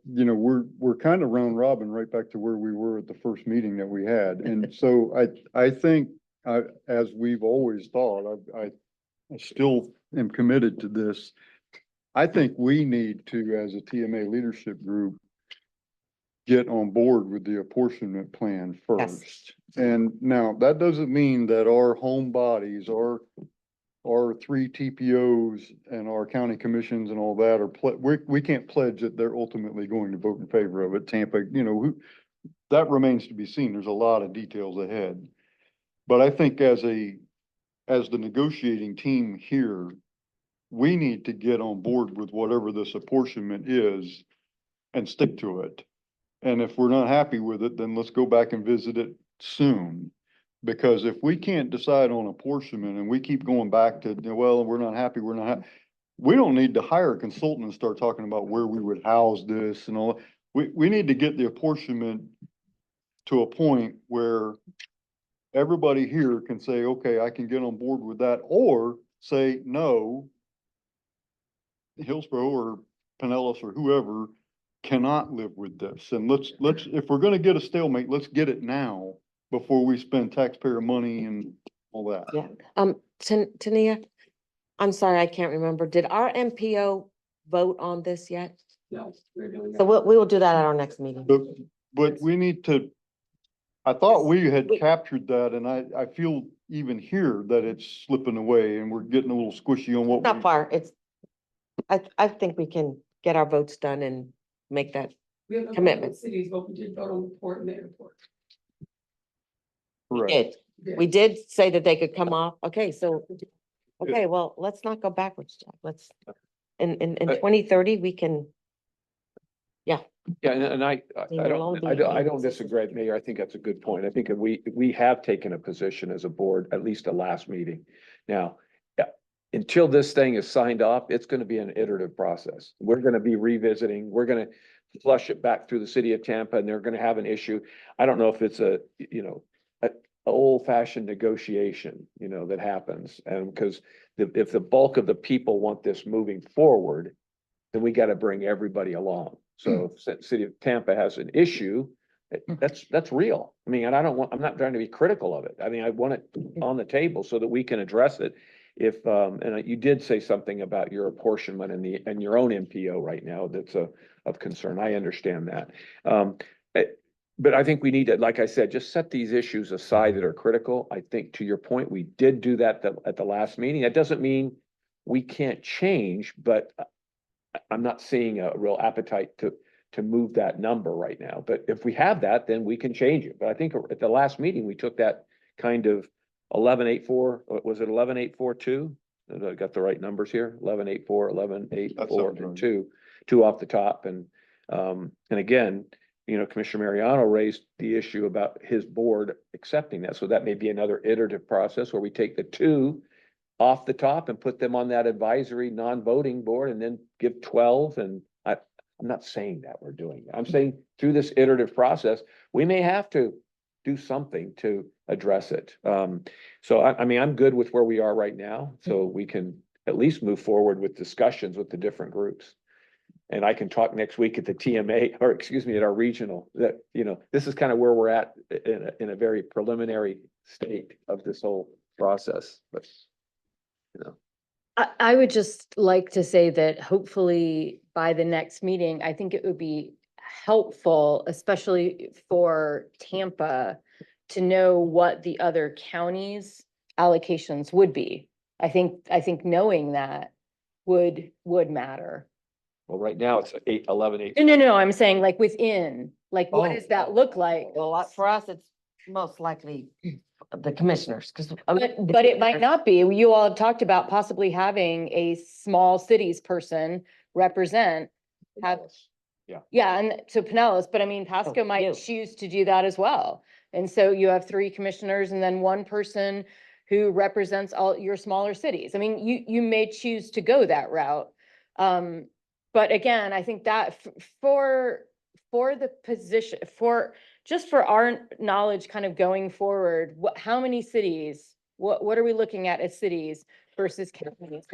we're kind of round robin right back to where we were at the first meeting that we had. And so I think, as we've always thought, I still am committed to this. I think we need to, as a TMA leadership group, get on board with the apportionment plan Yes. first. And now that doesn't mean that our home bodies, our 3 TPOs and our county commissions and all that we can't pledge that they're ultimately going to vote in favor of it. Tampa, that remains to be seen. There's a lot of details ahead. But I think as the negotiating team here, we need to get on board with whatever this apportionment is and stick to it. And if we're not happy with it, then let's go back and visit it soon. Because if we can't decide on apportionment and we keep going back to, well, we're not happy, we don't need to hire a consultant and start talking about where we would house this and all. We need to get the apportionment to a point where everybody here can say, okay, I can get on board with that, or say, no, Hillsborough or Pinellas or whoever, cannot live with this. And let's, if we're gonna get a stalemate, let's get it now before we spend taxpayer money and all that. Yeah, Tania, I'm sorry, I can't remember. Did our MPO vote on this yet? No, we're doing So we will do that at our next meeting. But we need to, I thought we had captured that, and I feel even here that it's slipping away and we're getting a little squishy on what. Not far, I think we can get our votes done and make that. We have Commitment. cities, but we did vote on the port and the airport. We Correct. did. We did say that they could come off. Okay, so, okay, well, let's not go backwards, Jack. Let's, in 2030, we can, Yeah, and I will only don't, I be don't disagree, Mayor. I think that's a good point. I think that we have taken a position as a board, at least the last meeting. Now, until this thing is signed off, it's gonna be an iterative process. We're gonna be revisiting, we're gonna flush it back through the city of Tampa, and they're gonna have an issue. I don't know if it's a old fashioned negotiation, that happens. And because if the bulk of the people want this moving forward, then we gotta bring everybody along. So if city of Tampa has an issue, that's real. I mean, and I'm not trying to be critical of it. I mean, I want it on the table so that we can address it. If, and you did say something about your apportionment and your own MPO right now, that's of concern. I understand that. But I think we need to, like I said, just set these issues aside that are critical. I think to your point, we did do that at the last meeting. That doesn't mean we can't change, but I'm not seeing a real appetite to move that number right now. But if we have that, then we can change it. But I think at the last meeting, we took that kind of 11.84, was it 11.842? I got the right numbers here, 11.84, 11.84, and two off the top. And again, Commissioner Mariano raised the issue about his board accepting that. So that may be another iterative process where we take the two off the top and put them on that advisory non-voting board and then give 12. And I'm not saying that we're doing that. I'm saying through this iterative process, we may have to do something to address it. So I mean, I'm good with where we are right now, so we can at least move forward with discussions with the different groups. And I can talk next week at the TMA, or excuse me, at our regional, that, this is kind of where we're at in a very preliminary state of this whole process, but, I would just like to say that hopefully by the next meeting, I think it would be helpful, especially for Tampa, to know what the other counties' allocations would be. I think knowing that would matter. well, right now it's 11.8. No, I'm saying like within, like what does that look like? well, for us, it's most likely the commissioners, because. But it might not be. You all have talked about possibly having a small cities person represent, yeah, and so Pinellas, but I mean, Pasco might you. choose to do that as well. And so you have 3 commissioners and then 1 person who represents all your smaller cities. I mean, you may choose to go that route. But again, I think that for the position, just for our knowledge kind of going forward, how many cities, what are we looking at as cities versus counties?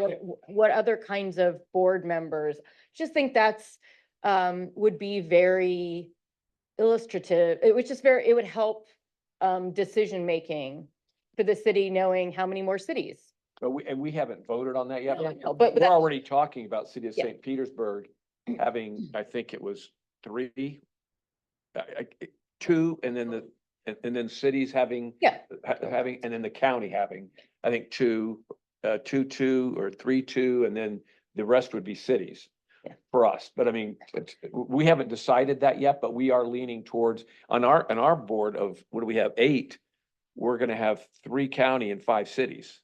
What other kinds of board members? Just think that's would be very illustrative. It would help decision making for the city, knowing how many more cities. But we haven't voted on that yet. No, but We're that's- already talking about city of Yeah. St. Petersburg having, I think it was 3, 2, and then cities having. Yeah. Having, and then the county having, I think 2, 2, or 3, 2, and then the rest would be cities. Yeah. For us, but I mean, we haven't decided that yet, but we are leaning towards, on our board of, what do we have, 8? We're gonna have 3 county and 5 cities.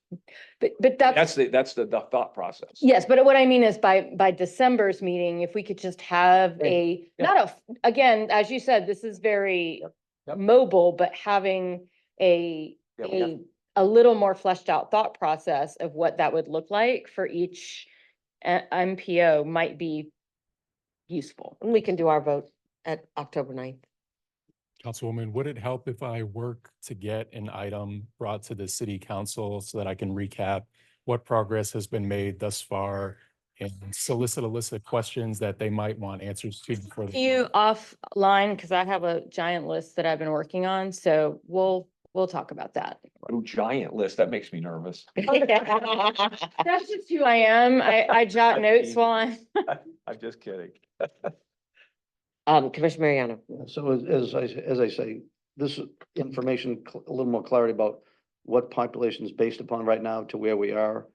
But That's the thought process. yes, but what I mean is by December's meeting, if we could just have again, as you said, this is very Yep. mobile, but having a little more fleshed out thought process of what that would look like for each MPO might be useful. And we can do our vote at October 9th. Councilwoman, would it help if I work to get an item brought to the city council so that I can recap what progress has been made thus far and solicit a list of questions that they might want answers to before they. You offline, because I have a giant list that I've been working on, so we'll talk about that. Oh, giant list. That makes me nervous. That's just who I am. I jot notes while I'm just kidding. Commissioner Mariano. So as I say, this information, a little more clarity about what population is based upon right now to where we are.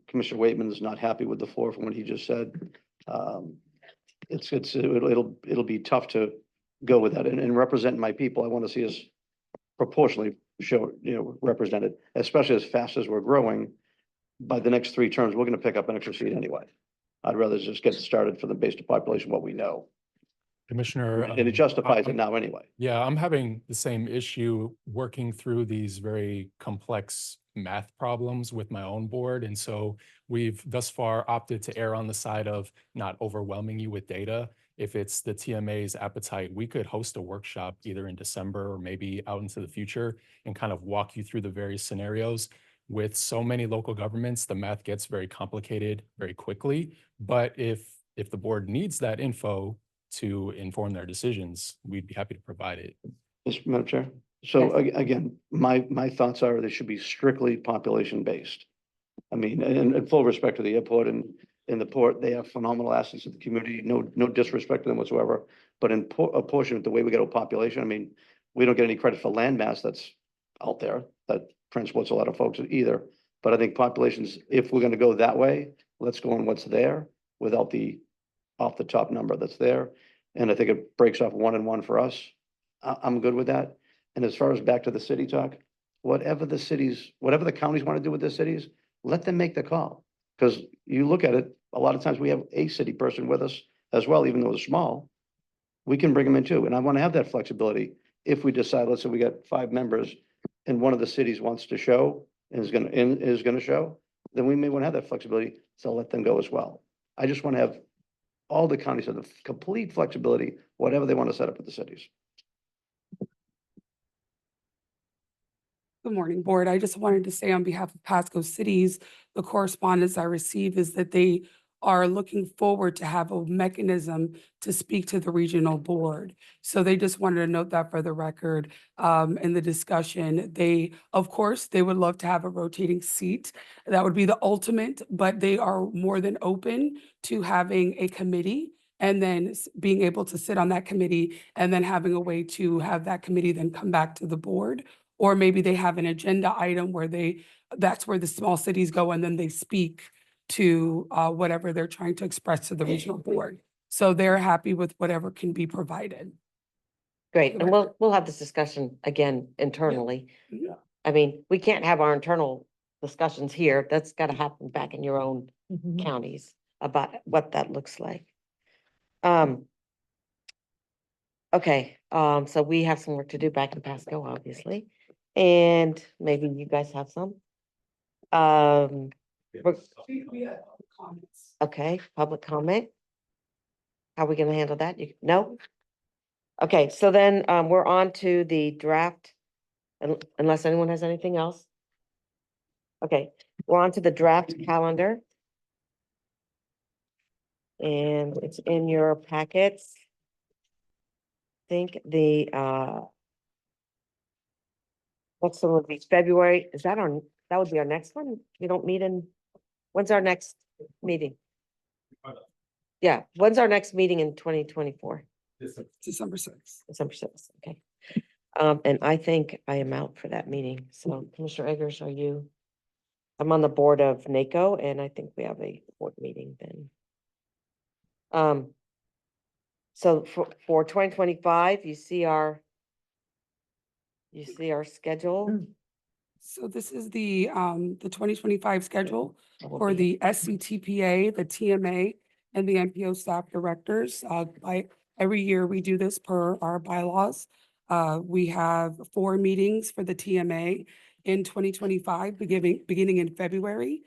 Commissioner Waitman is not happy with the floor from what he just said. It'll be tough to go with that, and representing my people, I want to see us proportionally represented, especially as fast as we're growing. By the next 3 terms, we're going to pick up an extra seat anyway. I'd rather just get started for the base of population, what we know. Commissioner. And it justifies it now anyway. Yeah, I'm having the same issue working through these very complex math problems with my own board. And so we've thus far opted to err on the side of not overwhelming you with data. If it's the TMA's appetite, we could host a workshop either in December or maybe out into the future and kind of walk you through the various scenarios. With so many local governments, the math gets very complicated very quickly. But if the board needs that info to inform their decisions, we'd be happy to provide it. Yes, Madam Chair. So again, my thoughts are they should be strictly population based. I mean, in full respect to the airport and the port, they have phenomenal assets in the community. No disrespect to them whatsoever. But in a portion of the way we get a population, I mean, we don't get any credit for land mass that's out there that transports a lot of folks either. But I think populations, if we're going to go that way, let's go on what's there without the off the top number that's there. And I think it breaks off 1 and 1 for us. I'm good with that. And as far as back to the city talk, whatever the counties want to do with their cities, let them make the call. Because you look at it, a lot of times we have a city person with us as well, even though they're small. We can bring them in too. And I want to have that flexibility. If we decide, let's say we got 5 members and one of the cities wants to show and is going to show, then we may want to have that flexibility. So let them go as well. I just want to have all the counties have the complete flexibility, whatever they want to set up with the cities. Good morning, board. I just wanted to say on behalf of Pasco Cities, the correspondence I received is that they are looking forward to have a mechanism to speak to the regional board. So they just wanted to note that for the record in the discussion. Of course, they would love to have a rotating seat. That would be the ultimate, but they are more than open to having a committee and then being able to sit on that committee and then having a way to have that committee then come back to the board. Or maybe they have an agenda item where that's where the small cities go and then they speak to whatever they're trying to express to the regional board. So they're happy with whatever can be provided. Great, and we'll have this discussion again internally. Yeah. I mean, we can't have our internal discussions here. That's got to happen back in your own counties about what that looks like. Okay, so we have some work to do back in Pasco, obviously, and maybe you guys have some. Okay, public comment. How are we gonna handle that? No? Okay, so then we're on to the draft, unless anyone has anything else. Okay, we're on to the draft calendar. And it's in your packets. I think the next one would be February. That would be our next one? We don't meet when's our next meeting? Yeah, when's our next meeting in 2024? December 6th. December 6th, okay. And I think I am out for that meeting. So Commissioner Eggers, are you? I'm on the board of NACO and I think we have a board meeting then. So for 2025, you see our schedule. So this is the 2025 schedule for the SCTPA, the TMA, and the NPO staff directors. Every year we do this per our bylaws. We have 4 meetings for the TMA in 2025, beginning in February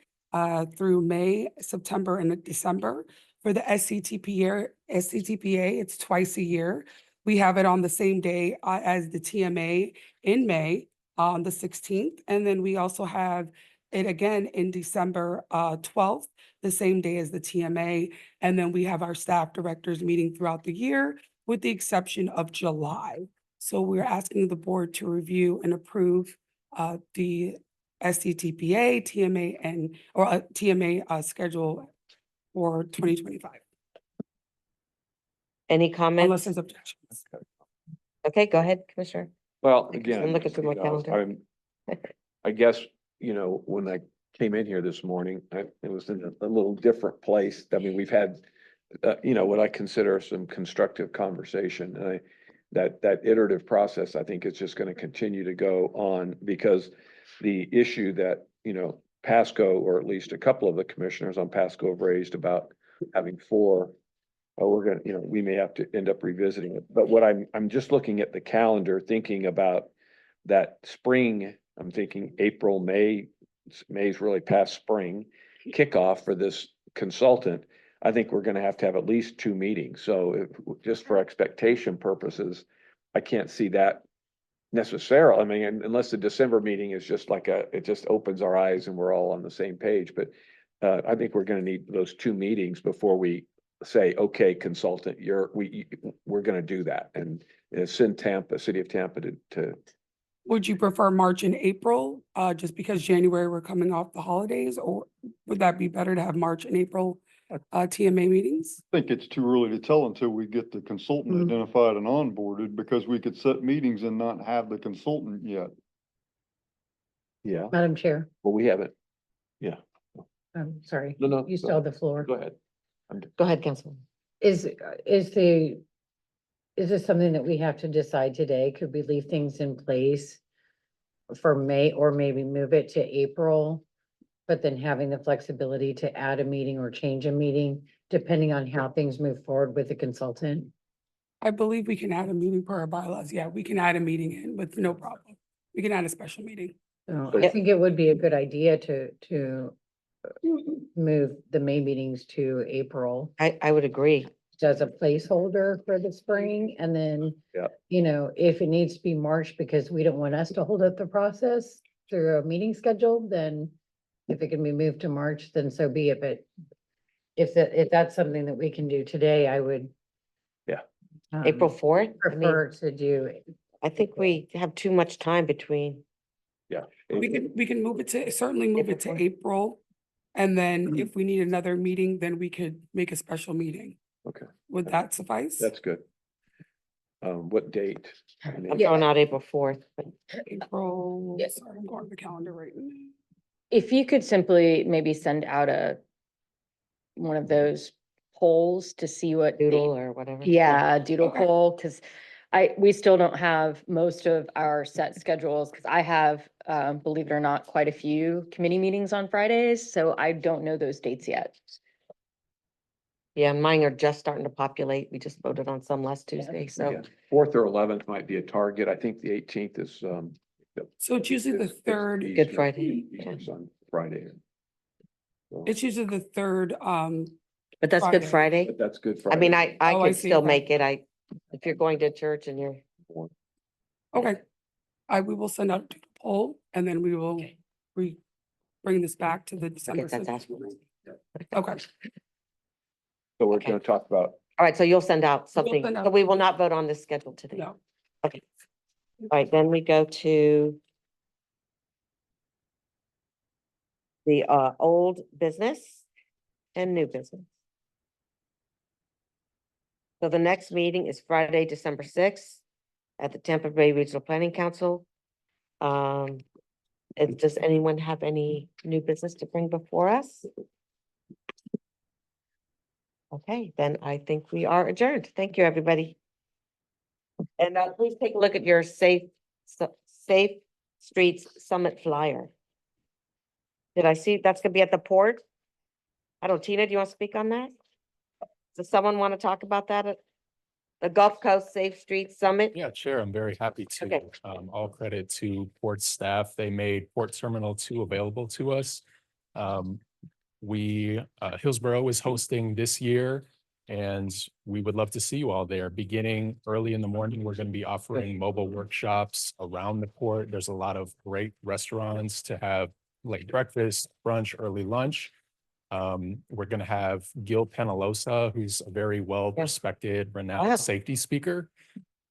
through May, September, and December. For the SCTPA, it's twice a year. We have it on the same day as the TMA in May on the 16th. And then we also have it again in December 12th, the same day as the TMA. And then we have our staff directors meeting throughout the year, with the exception of July. So we're asking the board to review and approve the SCTPA, TMA, and TMA schedule for 2025, Any unless comments? there's objections. Okay, go ahead, Commissioner. Well, I'm again. looking through my calendar. I guess, when I came in here this morning, it was in a little different place. I mean, we've had, what I consider some constructive conversation. And that iterative process, I think is just going to continue to go on, because the issue that, Pasco, or at least a couple of the commissioners on Pasco have raised about having four, we may have to end up revisiting it. But what I'm just looking at the calendar, thinking about that spring, I'm thinking April, May. May's really past spring kickoff for this consultant. I think we're gonna have to have at least 2 meetings. So just for expectation purposes, I can't see that necessarily. I mean, unless the December meeting is just like it just opens our eyes and we're all on the same page. But I think we're gonna need those 2 meetings before we say, okay, consultant, we're gonna do that. And send city of Tampa to. Would you prefer March and April, just because January we're coming off the holidays, or would that be better to have March and April TMA meetings? I think it's too early to tell until we get the consultant identified and onboarded, because we could set meetings and not have the consultant yet. Yeah, Madam Chair, well, we haven't. Yeah, I'm sorry. No, You still have the floor. go ahead. Go ahead, Councilman. Is this something that we have to decide today? Could we leave things in place for May, or maybe move it to April? But then having the flexibility to add a meeting or change a meeting, depending on how things move forward with the consultant? I believe we can add a meeting per our bylaws. Yeah, we can add a meeting in with no problem. We can add a special meeting. So I think it would be a good idea to move the May meetings to April I would agree. as a placeholder for the spring, and then, Yeah. if it needs to be March, because we don't want us to hold up the process through a meeting schedule, then if it can be moved to March, then so be it. But if that's something that we can do today, I would. Yeah. April 4th? Prefer to do it. I think we have too much time between. Yeah. We can move it to, certainly move it to April. And then if we need another meeting, then we could make a special meeting. Okay, Would that suffice? that's good. What date? I'm throwing out April 4th, but April, Yes. sorry, I'm going to the calendar right now. If you could simply maybe send out one of those polls to see what. doodle or whatever. Yeah, doodle poll, because we still don't have most of our set schedules, because I have, believe it or not, quite a few committee meetings on Fridays, so I don't know those dates yet. Yeah, mine are just starting to populate. We just voted on some last Tuesday, so. Yeah, 4th or 11th might be a target. I think the 18th is, So it's usually the is third, Easter- Good Friday, Easter's on Friday. So, it's usually the third, But that's Good Friday. Friday. but that's good. I mean, Friday. I Oh, I can see, still okay. make it. If you're going to church and you're, okay. We will send out a poll, and then we will bring this back to the December. that's 6th. awesome. Okay, So we're okay. gonna talk about, All right, so you'll send out something, send out- but we will not vote on this schedule today. no. Okay. All right, then we go to the old business and new business. So the next meeting is Friday, December 6th at the Tampa Bay Regional Planning Council. Does anyone have any new business to bring before us? Okay, then I think we are adjourned. Thank you, everybody. And please take a look at your Safe Streets Summit flyer. Did I see that's gonna be at the port? I don't, Tina, do you want to speak on that? Does someone want to talk about that at the Gulf Coast Safe Streets Summit? Yeah, Chair, I'm very happy to. Okay. All credit to Port staff. They made Port Terminal 2 available to us. Hillsborough is hosting this year, and we would love to see you all there. Beginning early in the morning, we're going to be offering mobile workshops around the port. There's a lot of great restaurants to have late breakfast, brunch, early lunch. We're gonna have Gil Penalosa, who's a very well-respected, Wow. renowned safety speaker.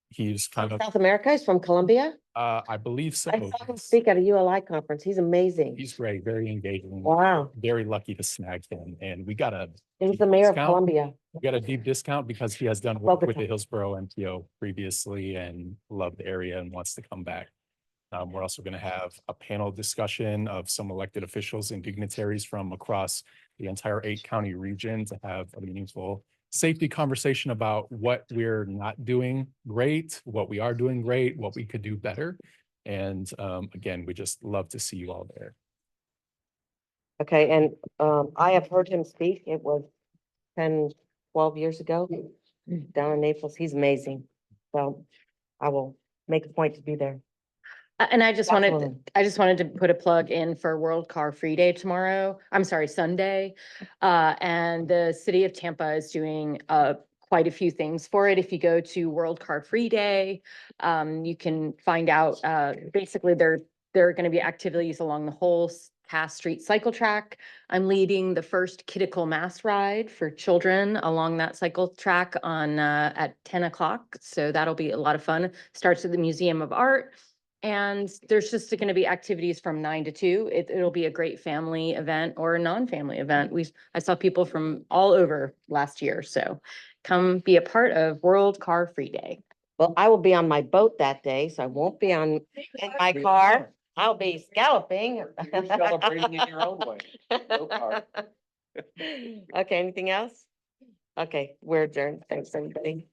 He's kind of, South America, he's from Colombia. I believe so. I saw him speak at a ULI conference. He's amazing. He's great, very engaging. Wow. Very lucky to snag him, and we got a He was deep the mayor of discount. Colombia. We got a deep discount because he has done work with Bogota. the Hillsborough MPO previously and loved the area and wants to come back. We're also going to have a panel discussion of some elected officials and dignitaries from across the entire 8-county region to have a meaningful safety conversation about what we're not doing great, what we are doing great, what we could do better. And again, we just love to see you all there. Okay, and I have heard him speak. It was 10, 12 years ago down in Naples. He's amazing. So I will make a point to be there. And I just wanted, Absolutely. to put a plug in for World Car Free Day tomorrow. I'm sorry, Sunday. And the city of Tampa is doing quite a few things for it. If you go to World Car Free Day, you can find out, basically there are going to be activities along the whole Cass Street cycle track. I'm leading the first Kidical Mass Ride for children along that cycle track on at 10 o'clock. So that'll be a lot of fun. Starts at the Museum of Art. And there's just going to be activities from 9 to 2. It'll be a great family event or a non-family event. I saw people from all over last year. So come be a part of World Car Free Day. Well, I will be on my boat that day, so I won't be in my car. I'll be scalloping. You're celebrating in your own way. No car. Okay, anything else? Okay, we're adjourned. Thanks, everybody.